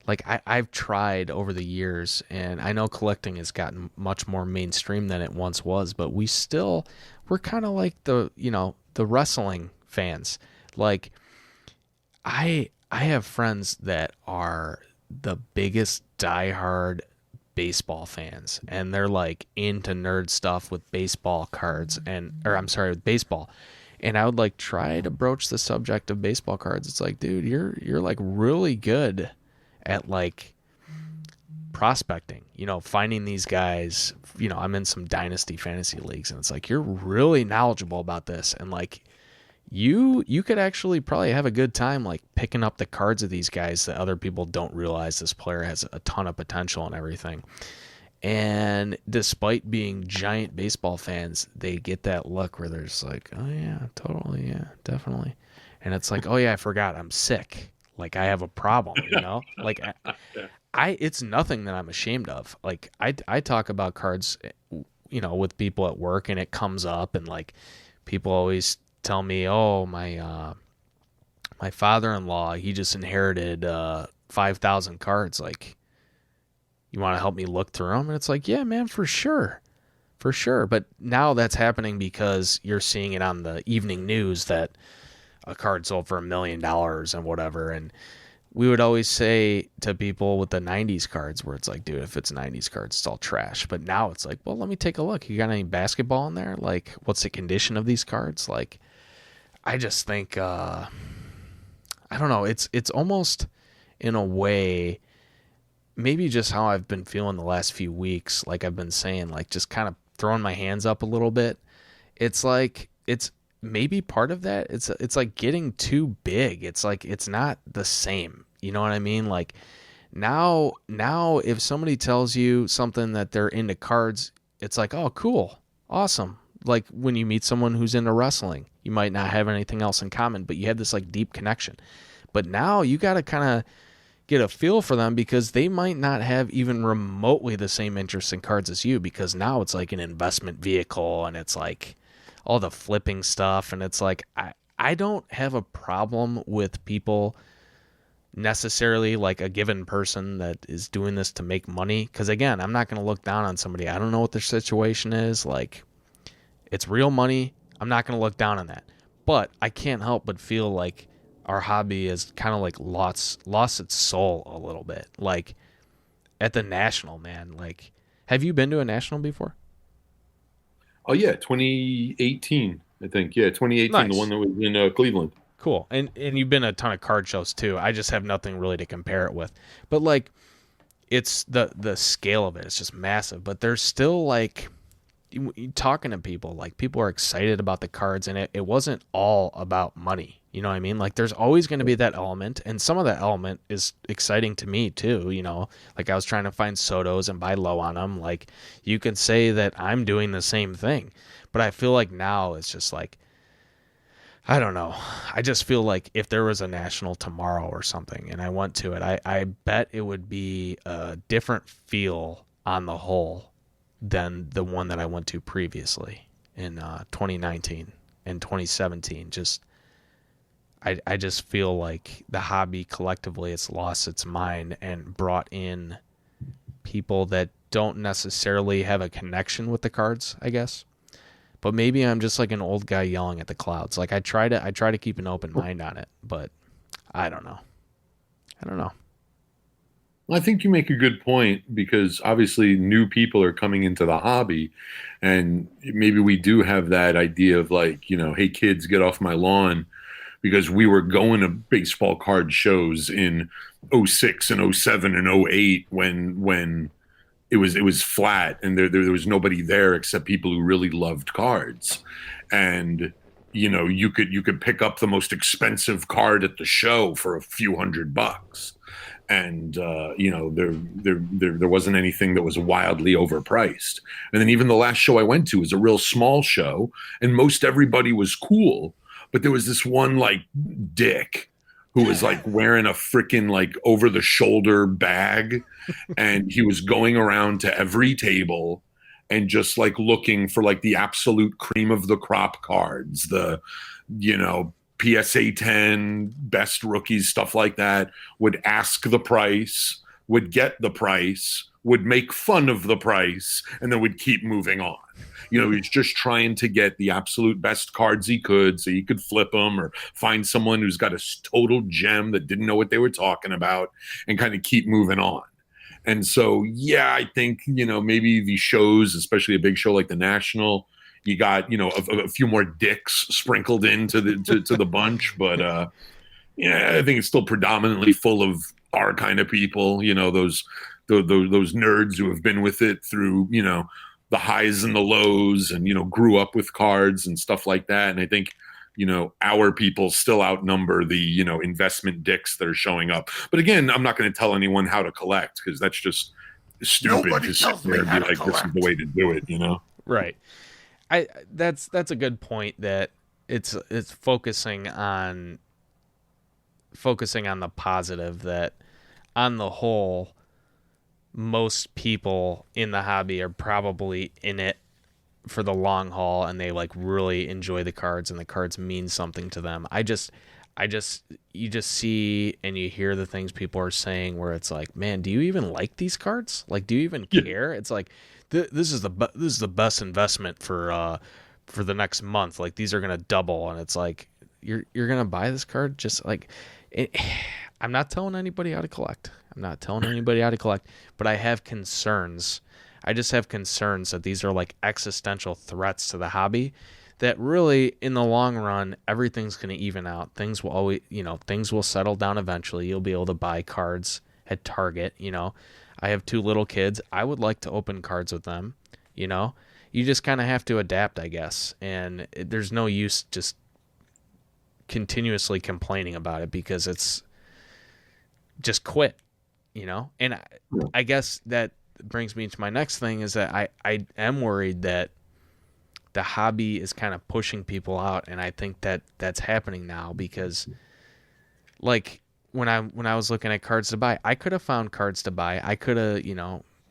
Like I've tried over the years, and I know collecting has gotten much more mainstream than it once was, but we're kind of like the wrestling fans. Like I have friends that are the biggest diehard baseball fans, and they're like into nerd stuff with baseball cards with baseball. And I would like try to broach the subject of baseball cards. It's like, dude, you're like really good at like prospecting, finding these guys, I'm in some dynasty fantasy leagues, and it's like, you're really knowledgeable about this. And like, you could actually probably have a good time, like picking up the cards of these guys that other people don't realize this player has a ton of potential and everything. And despite being giant baseball fans, they get that look where they're just like, oh yeah, totally. Yeah, definitely. And it's like, oh yeah, I forgot I'm sick. Like I have a problem, like it's nothing that I'm ashamed of. Like I talk about cards, with people at work, and it comes up, and like people always tell me, oh, my father-in-law, he just inherited 5,000 cards. Like, you want to help me look through them? And it's like, yeah, man, for sure. But now that's happening because you're seeing it on the evening news that a card sold for $1 million and whatever. And we would always say to people with the 90s cards, where it's like, dude, if it's 90s cards, it's all trash. But now it's like, well, let me take a look. You got any basketball in there? Like, what's the condition of these cards? Like, I just think, I don't know. It's almost in a way, maybe just how I've been feeling the last few weeks. Like I've been saying, like just kind of throwing my hands up a little bit. It's like, it's maybe part of that. It's like getting too big. It's like, it's not the same. You know what I mean? Like now if somebody tells you something that they're into cards, it's like, oh, cool. Awesome. Like when you meet someone who's into wrestling, you might not have anything else in common, but you have this like deep connection. But now you got to kind of get a feel for them, because they might not have even remotely the same interest in cards as you, because now it's like an investment vehicle, and it's like all the flipping stuff. And it's like, I don't have a problem with people necessarily, like a given person that is doing this to make money. Because again, I'm not going to look down on somebody. I don't know what their situation is. Like, it's real money. I'm not going to look down on that. But I can't help but feel like our hobby has kind of like lost its soul a little bit. Like at the National, man. Like, have you been to a National before? Oh yeah, 2018, I think. Yeah, 2018, the Nice. one that was in Cleveland. Cool. And you've been to a ton of card shows too. I just have nothing really to compare it with. But like, it's the scale of it is just massive. But there's still like, you talking to people, like people are excited about the cards, and it wasn't all about money. You know what I mean? Like there's always going to be that element, and some of that element is exciting to me too. You know, like I was trying to find Sotos and buy low on them. Like you could say that I'm doing the same thing, but I feel like now it's just like, I don't know. I just feel like if there was a National tomorrow or something and I went to it, I bet it would be a different feel on the whole than the one that I went to previously in 2019 and 2017. I just feel like the hobby collectively it's lost its mind and brought in people that don't necessarily have a connection with the cards, I guess. But maybe I'm just like an old guy yelling at the clouds. Like I try to keep an open mind on it, but I don't know. Well, I think you make a good point because obviously new people are coming into the hobby, and maybe we do have that idea of like, hey kids, get off my lawn, because we were going to baseball card shows in '06 and '07 and '08 when it was flat and there was nobody there except people who really loved cards. And you could pick up the most expensive card at the show for a few $100, and there wasn't anything that was wildly overpriced. And then even the last show I went to was a real small show, and most everybody was cool, but there was this one like dick who was like wearing a freaking like over the shoulder bag, and he was going around to every table and just like looking for like the absolute cream of the crop cards, the PSA 10 best rookies, stuff like that. Would ask the price, would get the price, would make fun of the price, and then would keep moving on. He's just trying to get the absolute best cards he could so he could flip them or find someone who's got a total gem that didn't know what they were talking about and kind of keep moving on. And so, yeah, I think, maybe these shows, especially a big show like the National, you got, a few more dicks sprinkled into the bunch. But, yeah, I think it's still predominantly full of our kind of people, those nerds who have been with it through, the highs and the lows and, grew up with cards and stuff like that. And I think, our people still outnumber the, investment dicks that are showing up. But again, I'm not going to tell anyone how to collect because that's just stupid. Nobody tells me how to this is the way to do it, Right. That's a good point that it's focusing on the positive, that on the whole, most people in the hobby are probably in it for the long haul and they like really enjoy the cards and the cards mean something to them. You just see and you hear the things people are saying where it's like, man, do you even like these cards? Like, do you even care? It's like, this is the best investment for the next month. Like these are going to double. And it's like, you're going to buy this card. Just like I'm not telling anybody how to collect. But I have concerns. I just have concerns that these are like existential threats to the hobby that really in the long run, everything's going to even out. Things will always, things will settle down eventually. You'll be able to buy cards at Target. I have 2 little kids. I would like to open cards with them. You just kind of have to adapt, I guess. And there's no use just continuously complaining about it because it's just quit, And I guess that brings me to my next thing is that I am worried that the hobby is kind of pushing people out, and I think that that's happening now because like when I was looking at cards to buy, I could have found cards to buy. I could have,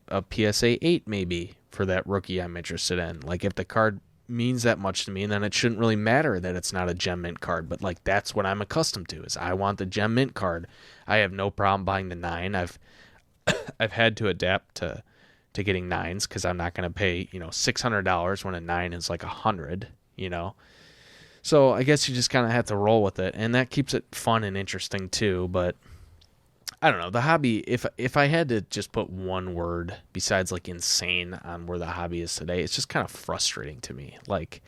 a PSA 8 maybe for that rookie I'm interested in. Like if the card means that much to me, then it shouldn't really matter that it's not a gem mint card, but like that's what I'm accustomed to is I want the gem mint card. I have no problem buying the 9. I've had to adapt to getting 9s because I'm not going to pay $600 when a 9 is like $100. So I guess you just kind of have to roll with it, and that keeps it fun and interesting too. But I don't know, the hobby. If I had to just put one word besides like insane on where the hobby is today, it's just kind of frustrating to me. Like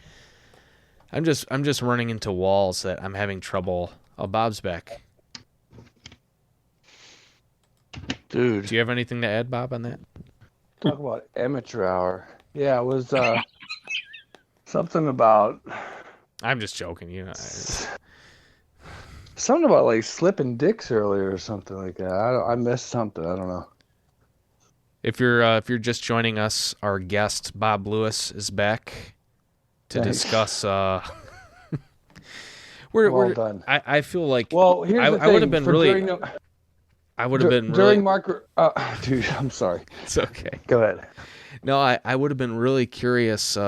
I'm just running into walls that I'm having trouble. Oh, Bob's back. Dude, do you have anything to add, Bob, on that? talk about amateur hour. Yeah, it was something about I'm just joking, something about like slipping dicks earlier or something like that. I missed something. I don't know. If you're just joining us, our guest Bob Lewis is back to Thanks. discuss. Well done. I feel like Well, here's the thing. I would have been really. I would have been really. During Mark. Dude, I'm sorry. It's okay. Go ahead. No, I would have been really curious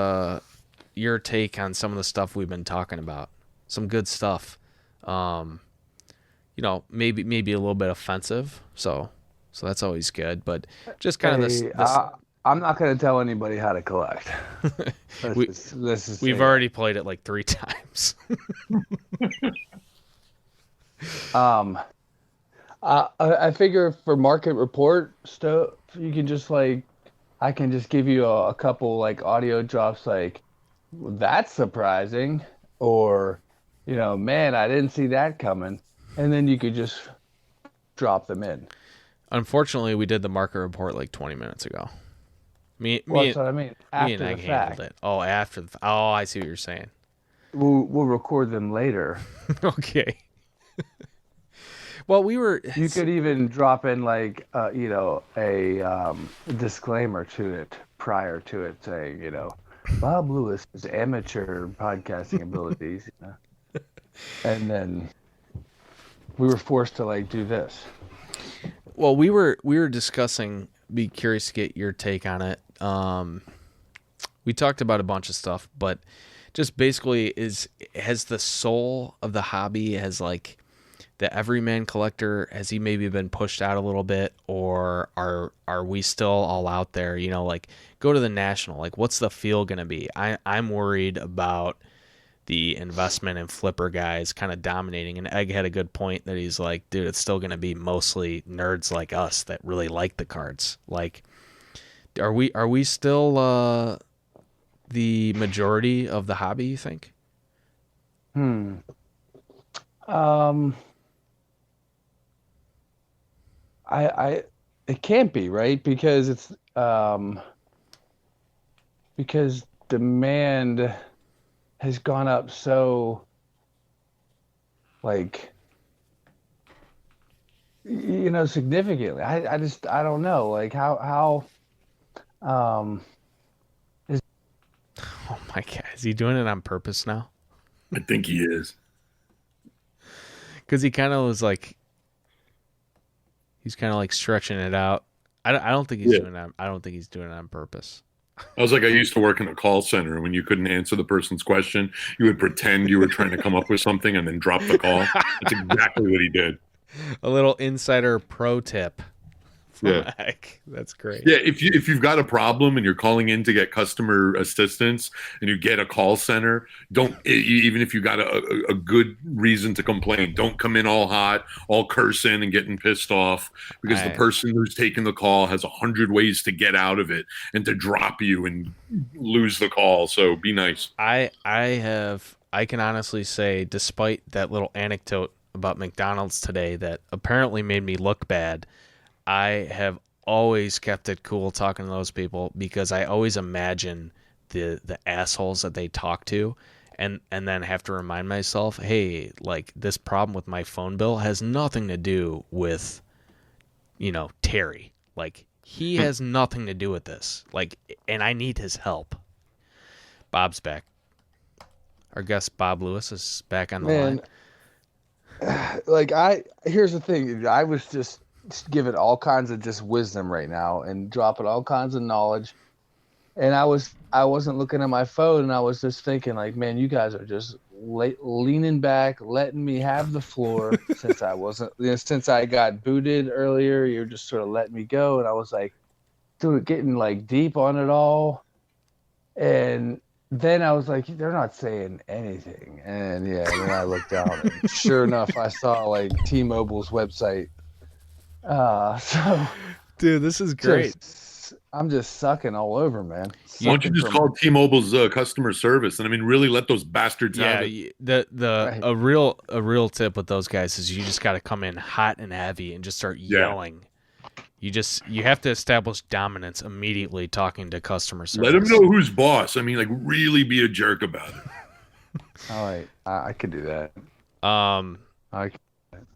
your take on some of the stuff we've been talking about. Some good stuff. Maybe a little bit offensive. So that's always good. But just kind of this. I'm not going to tell anybody how to collect. We've already played it like 3 times. I figure for market report stuff, you can just I can just give you a couple like audio drops like, well, that's surprising, or, man, I didn't see that coming. And then you could just drop them in. Unfortunately, we did the market report like 20 minutes ago. That's what I mean. Me and I handled it. Oh, after the I see what you're saying. We'll record them later. Okay. Well, You could even drop in like a disclaimer to it prior to it saying, Bob Lewis's amateur podcasting abilities, and then we were forced to do this. Well, we were discussing. Be curious to get your take on it. We talked about a bunch of stuff, but just basically has the soul of the hobby, has like the everyman collector, has he maybe been pushed out a little bit, or are we still all out there? Like go to the national. Like what's the feel gonna be? I'm worried about the investment and flipper guys kind of dominating. And Egg had a good point that he's like, dude, it's still going to be mostly nerds like us that really like the cards. Like, are we still the majority of the hobby, you think? It can't be, right? Because it's because demand has gone up so significantly. I don't know. Like how is Oh my God, is he doing it on purpose now? I think he is. Because he kind of was like, he's kind of like stretching it out. I don't think he's doing that. I don't think he's doing it on purpose. I was like, I used to work in a call center, and when you couldn't answer the person's question, you would pretend you were trying to come up with something and then drop the call. That's exactly what he did. A little insider pro tip. Yeah, that's great. Yeah, if you've got a problem and you're calling in to get customer assistance and you get a call center, don't, even if you got a good reason to complain, don't come in all hot, all cursing and getting pissed off, because the person who's taking the call has 100 ways to get out of it and to drop you and lose the call. So be nice. I can honestly say, despite that little anecdote about McDonald's today that apparently made me look bad, I have always kept it cool talking to those people, because I always imagine the assholes that they talk to, and then have to remind myself, hey, like this problem with my phone bill has nothing to do with, Terry. Like he has nothing to do with this. Like, and I need his help. Bob's back. Our guest Bob Lewis is back on the line. Here's the thing. I was just giving all kinds of just wisdom right now and dropping all kinds of knowledge, and I wasn't looking at my phone, and I was just thinking like, man, you guys are just leaning back, letting me have the floor. Since I got booted earlier, you're just sort of letting me go, and I was like, dude, getting like deep on it all, and then I was like, they're not saying anything. And yeah, then I looked down, and sure enough, I saw like T-Mobile's website. So Dude, this is great. I'm just sucking all over, man. Why don't you just call T-Mobile's customer service and really let those bastards have it? A real tip with those guys is you just got to come in hot and heavy and just start yelling. You have to establish dominance immediately talking to customer service. Let them know who's boss. Really be a jerk about it. All right, I could do that.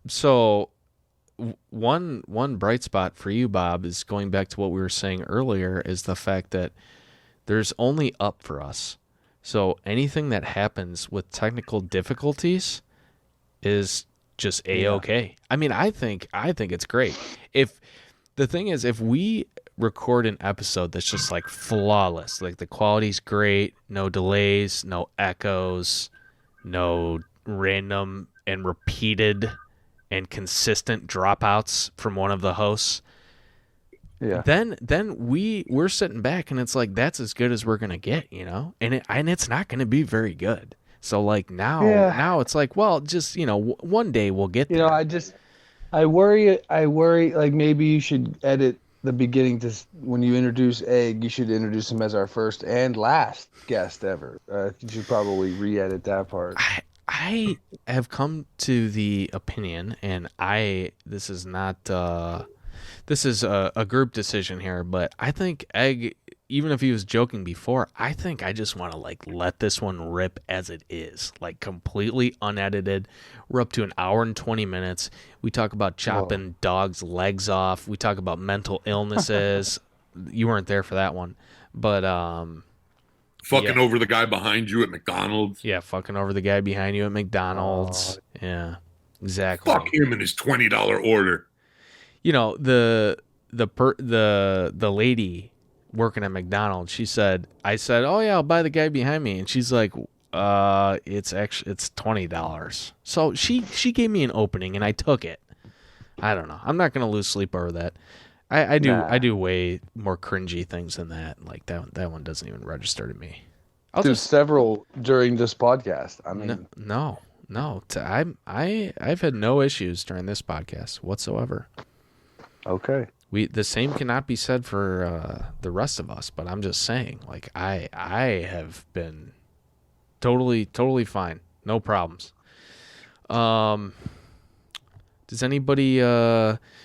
So one bright spot for you, Bob, is going back to what we were saying earlier, is the fact that there's only up for us. So anything that happens with technical difficulties is just A-okay. Yeah. I think it's great. If we record an episode that's just like flawless, like the quality's great, no delays, no echoes, no random and repeated and consistent dropouts from one of the hosts, then we're sitting back and it's like, that's as good as we're gonna get, and it's not gonna be very good. So like now it's like, well, just one day we'll get there. I worry like maybe you should edit the beginning to when you introduce Egg, you should introduce him as our first and last guest ever. You should probably re-edit that part. I have come to the opinion, and this is not this is a group decision here, but I think Egg, even if he was joking before, I think I just want to let this one rip as it is, completely unedited. We're up to an hour and 20 minutes. We talk about chopping dogs' legs off. We talk about mental illnesses. You weren't there for that one, but fucking over the guy behind you at McDonald's. Yeah, fucking over the guy behind you at McDonald's. Yeah, exactly. Fuck him and his $20 order. The lady working at McDonald's, I said, oh yeah, I'll buy the guy behind me, and she's like, it's $20. So she gave me an opening, and I took it. I don't know. I'm not gonna lose sleep over that. I do way more cringy things than that. Like that one doesn't even register to me. There's several during this podcast. No. I've had no issues during this podcast whatsoever. Okay. The same cannot be said for the rest of us, but I'm just saying, I have been totally fine, no problems. Does anybody?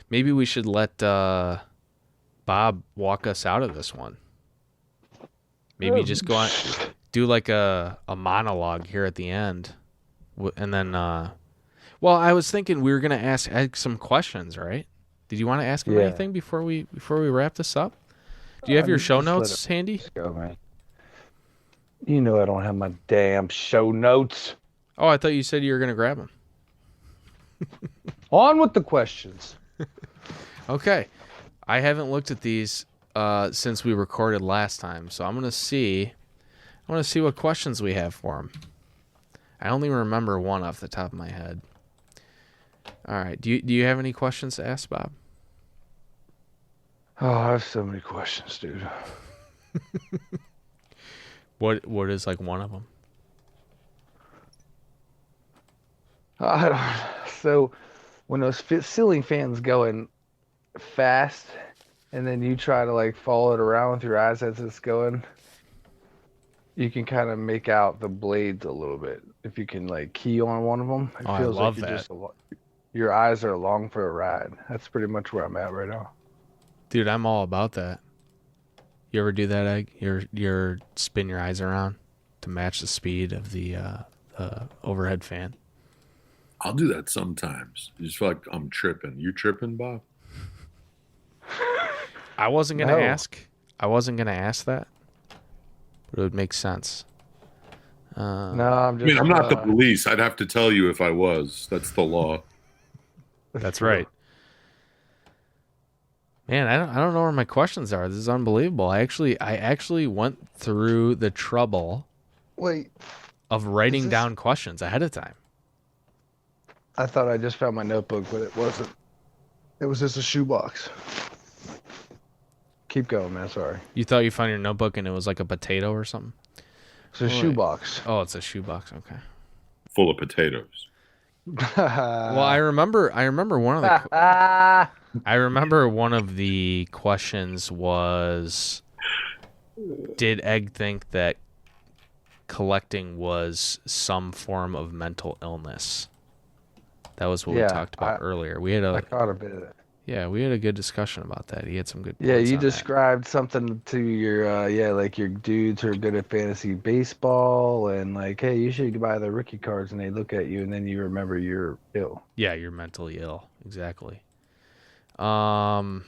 Maybe we should let Bob walk us out of this one. Maybe just go on, do like a monologue here at the end, and then. Well, I was thinking we were gonna ask some questions, right? Did you want to ask him anything before we wrap this up? Do you have your show notes handy? Go, man. I don't have my damn show notes. Oh, I thought you said you were gonna grab them. On with the questions. Okay. I haven't looked at these since we recorded last time, so I want to see what questions we have for him. I only remember one off the top of my head. All right. Do you have any questions to ask, Bob? Oh, I have so many questions, dude. What is one of them? So when those ceiling fans going fast, and then you try to follow it around with your eyes as it's going, you can kind of make out the blades a little bit. If you can key on one of them, it feels I love like that. Your eyes are along for a ride. That's pretty much where I'm at right now. Dude, I'm all about that. You ever do that, Egg? You're spin your eyes around to match the speed of the overhead fan? I'll do that sometimes. You just feel like I'm tripping. You tripping, Bob? I wasn't gonna ask. I wasn't gonna ask that, but it would make sense. No, I'm just. I'm not the police. I'd have to tell you if I was. That's the law. That's right. Man, I don't know where my questions are. This is unbelievable. I actually went through the trouble of writing down questions ahead of time. I thought I just found my notebook, but it wasn't. It was just a shoebox. Keep going, man. Sorry. You thought you found your notebook and it was like a potato or something? It's a shoebox. Oh, it's a shoebox. Okay. Full of potatoes. Well, I remember one of the I remember one of the questions was, did Egg think that collecting was some form of mental illness? That was what we talked about earlier. I caught a bit of it. Yeah, we had a good discussion about that. He had some good Yeah, points you on described something to your like your dudes who are good at fantasy baseball, and like, hey, you should buy the rookie cards, and they look at you, and then you remember you're ill. Yeah, you're mentally ill. Exactly. Man,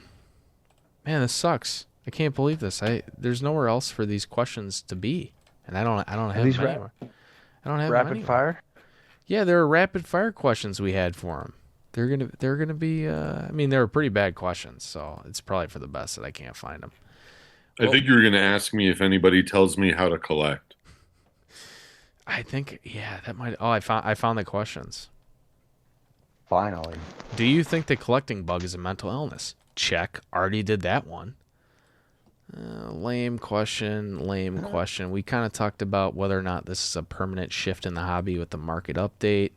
this sucks. I can't believe this. There's nowhere else for these questions to be, and I don't have these them anywhere. I don't have them rapid anywhere. fire. Yeah, there are rapid fire questions we had for him. They're gonna be. I mean, they were pretty bad questions, so it's probably for the best that I can't find them. I think you were going to ask me if anybody tells me how to collect. I think, yeah, that might. Oh, I found the questions. Finally. Do you think the collecting bug is a mental illness? Check. Already did that one. Lame question. We kind of talked about whether or not this is a permanent shift in the hobby with the market update.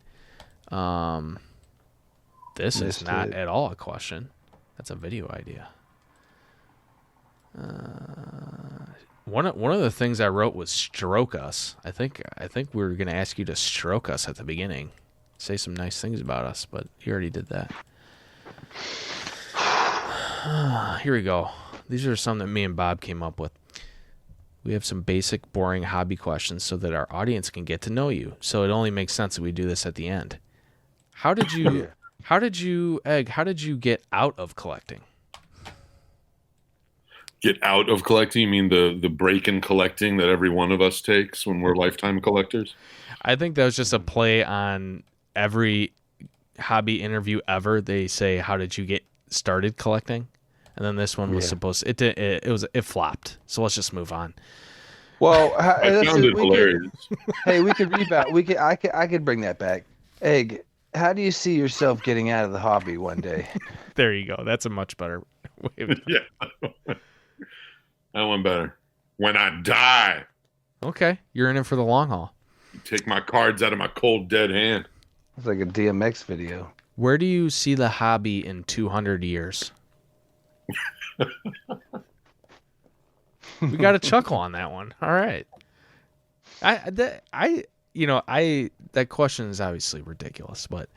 This is not at all a question. That's a video idea. One of the things I wrote was stroke us. I think we were going to ask you to stroke us at the beginning. Say some nice things about us, but you already did that. Here we go. These are some that me and Bob came up with. We have some basic, boring hobby questions so that our audience can get to know you. So it only makes sense that we do this at the end. How did you get out of collecting? Get out of collecting? You mean the break in collecting that every one of us takes when we're lifetime collectors? I think that was just a play on every hobby interview ever. They say, "How did you get started collecting?" And then this one was supposed to, it flopped. So let's just move on. Well, I found it hilarious. Hey, we could rebound. I could bring that back. Egg, how do you see yourself getting out of the hobby one day? There you go. That's a much better way of Yeah. That one better. When I die. Okay. You're in it for the long haul. You take my cards out of my cold, dead hand. It's like a DMX video. Where do you see the hobby in 200 years? We got a chuckle on that one. All right. That question is obviously ridiculous, but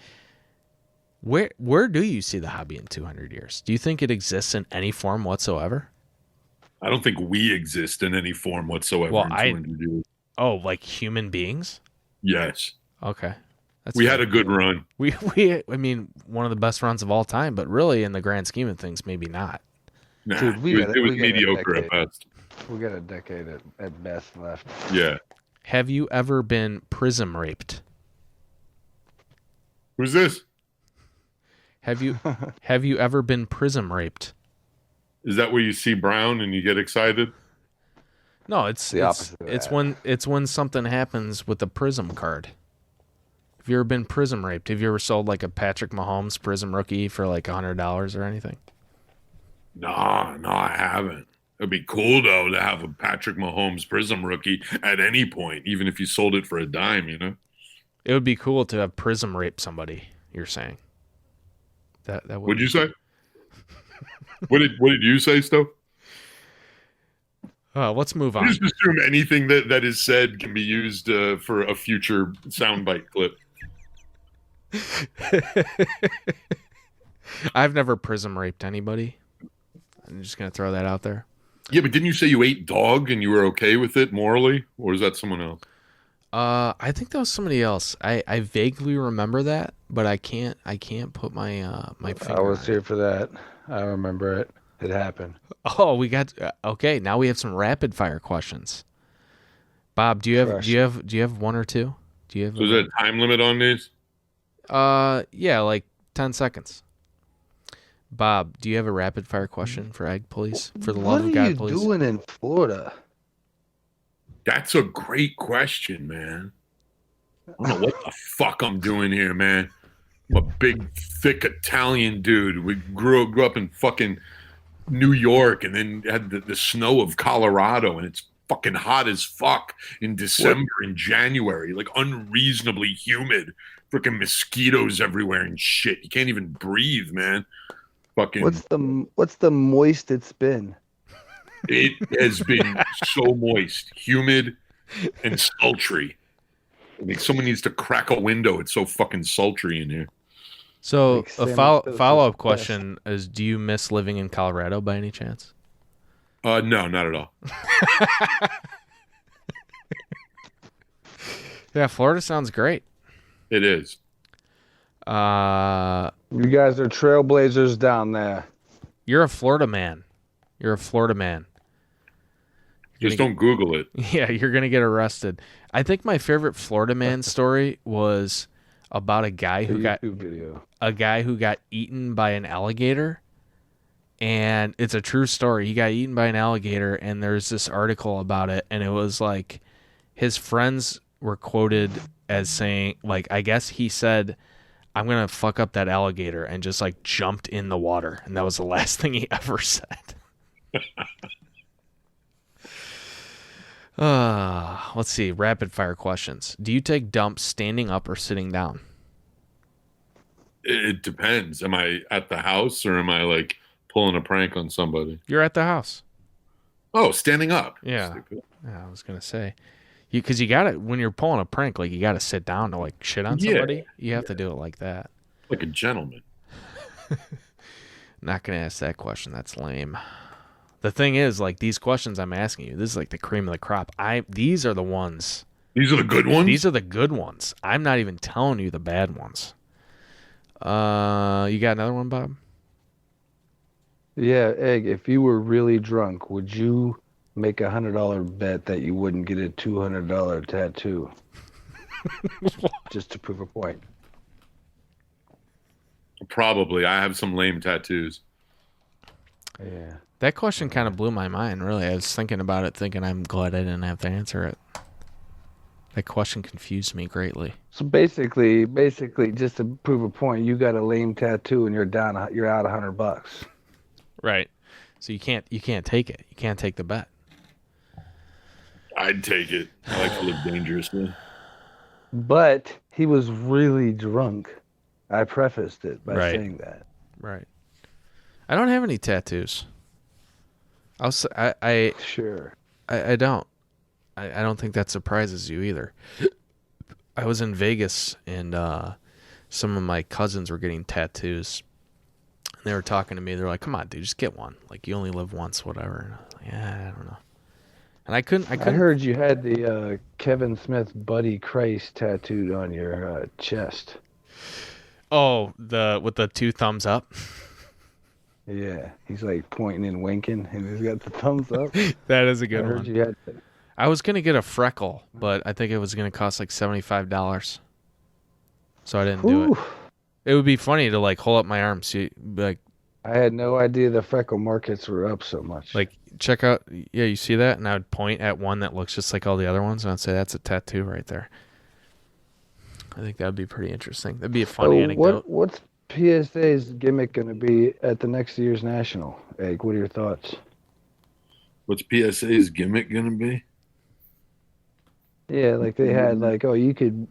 where do you see the hobby in 200 years? Do you think it exists in any form whatsoever? I don't think we exist in any form whatsoever in 200 years. Oh, like human beings? Yes. Okay. We had a good run. I mean, one of the best runs of all time, but really in the grand scheme of things, maybe not. Nah, Dude, it was mediocre at best. We got a decade at best left. Yeah. Have you ever been prism raped? Who's this? Have you ever been prism raped? Is that where you see brown and you get excited? No, it's the opposite. It's when something happens with the prism card. Have you ever been prism raped? Have you ever sold like a Patrick Mahomes prism rookie for like $100 or anything? No, I haven't. It'd be cool though to have a Patrick Mahomes prism rookie at any point, even if you sold it for a dime. You know, it would be cool to have prism rape somebody. You're saying that would. What'd you say? What did you say, Stowe? Let's move on. Just assume anything that is said can be used for a future soundbite clip. I've never prism raped anybody. I'm just gonna throw that out there. Yeah, but didn't you say you ate dog and you were okay with it morally, or is that someone else? I think that was somebody else. I vaguely remember that, but I can't put my my finger. I was here for that. I remember it. It happened. Oh, we got okay. Now we have some rapid fire questions. Bob, do you have one or two? Do you have? So is there a time limit on these? Yeah, like 10 seconds. Bob, do you have a rapid fire question for Egg, please? For the love of God, please. What are you doing in Florida? That's a great question, man. I don't know what the fuck I'm doing here, man. I'm a big, thick Italian dude. We grew up in fucking New York and then had the snow of Colorado, and it's fucking hot as fuck in December and January, like unreasonably humid. Freaking mosquitoes everywhere and shit. You can't even breathe, man. Fucking. What's the moist it's been? It has been so moist, humid, and sultry. Like someone needs to crack a window. It's so fucking sultry in here. So Like a San follow Francisco's up question is: do you miss living in Colorado by any chance? No, not at all. Yeah, Florida sounds great. It is. You guys are trailblazers down there. You're a Florida man. You're a Florida man. Just don't Google it. Yeah, you're gonna get arrested. I think my favorite Florida man story was about a guy who got eaten by an alligator, and it's a true story. He got eaten by an alligator, and there's this article about it, and it was like his friends were quoted as saying, like, I guess he said, "I'm gonna fuck up that alligator," and just like jumped in the water, and that was the last thing he ever said. Let's see. Rapid fire questions. Do you take dumps standing up or sitting down? It depends. Am I at the house or am I like pulling a prank on somebody? You're at the house. Oh, standing up. Yeah. Yeah, I was gonna say, because you gotta, when you're pulling a prank, like you gotta sit down to like shit on somebody. You have to do it like that. Like a gentleman. Not gonna ask that question. That's lame. The thing is, like, these questions I'm asking you, this is like the cream of the crop. These are the ones. These are the good ones? These are the good ones. I'm not even telling you the bad ones. You got another one, Bob? Yeah, Egg, if you were really drunk, would you make $100 bet that you wouldn't get a $200 tattoo? Just to prove a point. Probably. I have some lame tattoos. Yeah. That question kind of blew my mind, really. I was thinking about it, thinking I'm glad I didn't have to answer it. That question confused me greatly. So basically, just to prove a point, you got a lame tattoo and you're out $100. Right. So you can't take it. You can't take the bet. I'd take it. I like to live dangerously. But he was really drunk. I prefaced it by saying that. Right. I don't have any tattoos. Sure. I don't. I don't think that surprises you either. I was in Vegas and some of my cousins were getting tattoos. And they were talking to me. They're like, "Come on, dude, just get one. Like, you only live once, whatever." And I was like, "Yeah, I don't know." And I couldn't. I heard you had the Kevin Smith Buddy Christ tattooed on your chest. Oh, with the 2 thumbs up. Yeah, he's like pointing and winking, and he's got the thumbs up. That is a good I heard one. you had that. I was gonna get a freckle, but I think it was gonna cost like $75, so I didn't do it. It would be funny to like hold up my arm, see, like. I had no idea the freckle markets were up so much. Like, check out, yeah, you see that, and I would point at one that looks just like all the other ones, and I'd say that's a tattoo right there. I think that would be pretty interesting. That'd be a funny anecdote. What's PSA's gimmick going to be at the next year's national? Egg, what are your thoughts? What's PSA's gimmick going to be? Yeah, like they had like, oh, you could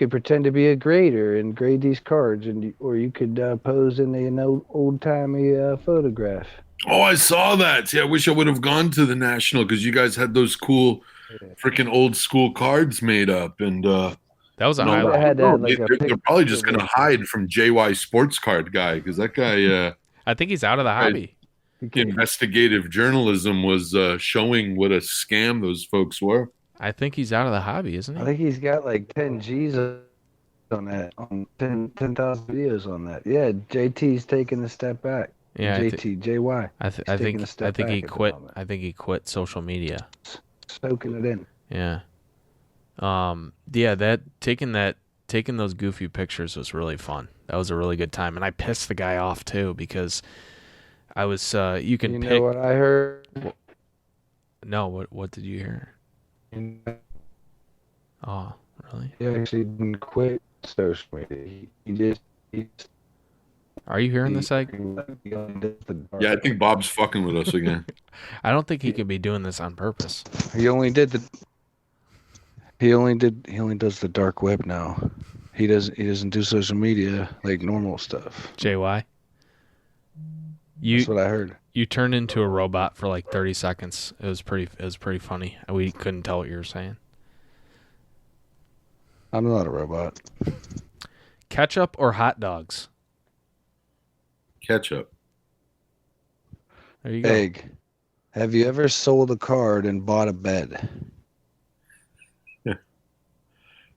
pretend to be a grader and grade these cards, or you could pose in an old timey photograph. Oh, I saw that. See, I wish I would have gone to the national because you guys had those cool, freaking old school cards made up, and that was a highlight. They're probably just going to hide from JY Sports Card guy because that guy. I think he's out of the hobby. Investigative journalism was showing what a scam those folks were. I think he's out of the hobby, isn't he? I think he's got like 10 G's on that, on 10,000 videos on that. Yeah, JT's taking a step back. Yeah, JY. I think he quit. I think he quit social media. Soaking it in. Yeah. Yeah, taking those goofy pictures was really fun. That was a really good time, and I pissed the guy off too because I was. You know what I heard? No, what did you hear? Oh, really? He actually didn't quit social media. He Are you hearing this, Egg? Yeah, I think Bob's fucking with us again. I don't think he could be doing this on purpose. He only does the dark web now. He doesn't do social media like normal stuff. JY? That's what I heard. You turned into a robot for like 30 seconds. It was pretty funny. We couldn't tell what you were saying. I'm not a robot. Ketchup or hot dogs? Ketchup. There you go. Egg. Have you ever sold a card and bought a bed?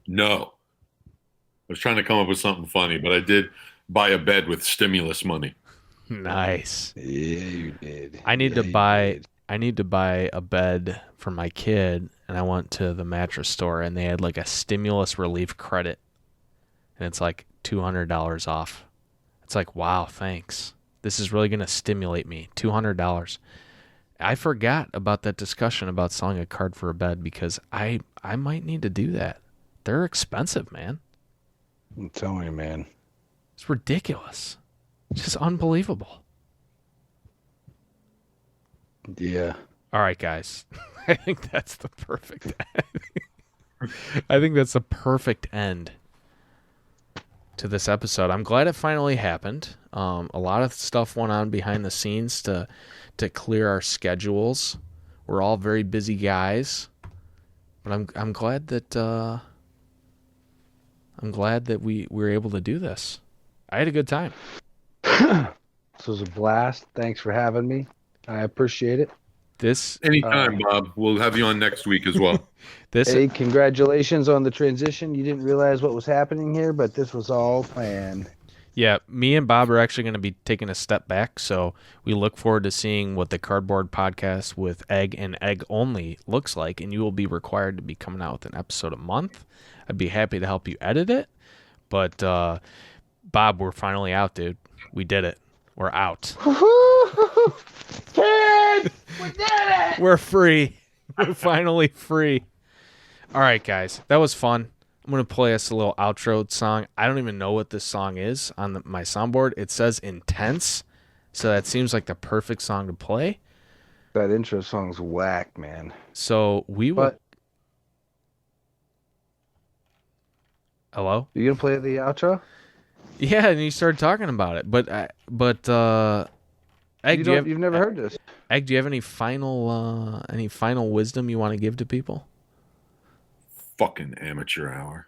No. I was trying to come up with something funny, but I did buy a bed with stimulus money. Nice. Yeah, you did. I need to buy a bed for my kid, and I went to the mattress store, and they had like a stimulus relief credit, and it's like $200 off. It's like, wow, thanks. This is really going to stimulate me. $200. I forgot about that discussion about selling a card for a bed because I might need to do that. They're expensive, man. I'm telling you, man. It's ridiculous. It's just unbelievable. Yeah. All right, guys. I think that's the perfect end. I think that's the perfect end to this episode. I'm glad it finally happened. A lot of stuff went on behind the scenes to clear our schedules. We're all very busy guys, but I'm glad that we were able to do this. I had a good time. This was a blast. Thanks for having me. I appreciate it. Anytime, Bob. We'll have you on next week as well. Hey, congratulations on the transition. You didn't realize what was happening here, but this was all planned. Yeah, me and Bob are actually going to be taking a step back, so we look forward to seeing what the Cardboard Podcast with Egg and Egg only looks like, and you will be required to be coming out with an episode a month. I'd be happy to help you edit it, but Bob, we're finally out, dude. We did it. We're out. Kids, we did it! We're free. We're finally free. All right, guys. That was fun. I'm going to play us a little outro song. I don't even know what this song is on my soundboard. It says Intense, so that seems like the perfect song to play. That intro song's whack, man. So we will... Hello? You going to play the outro? Yeah, and you started talking about it. But Egg, you've never heard this. Egg, do you have any final wisdom you want to give to people? Fucking amateur hour.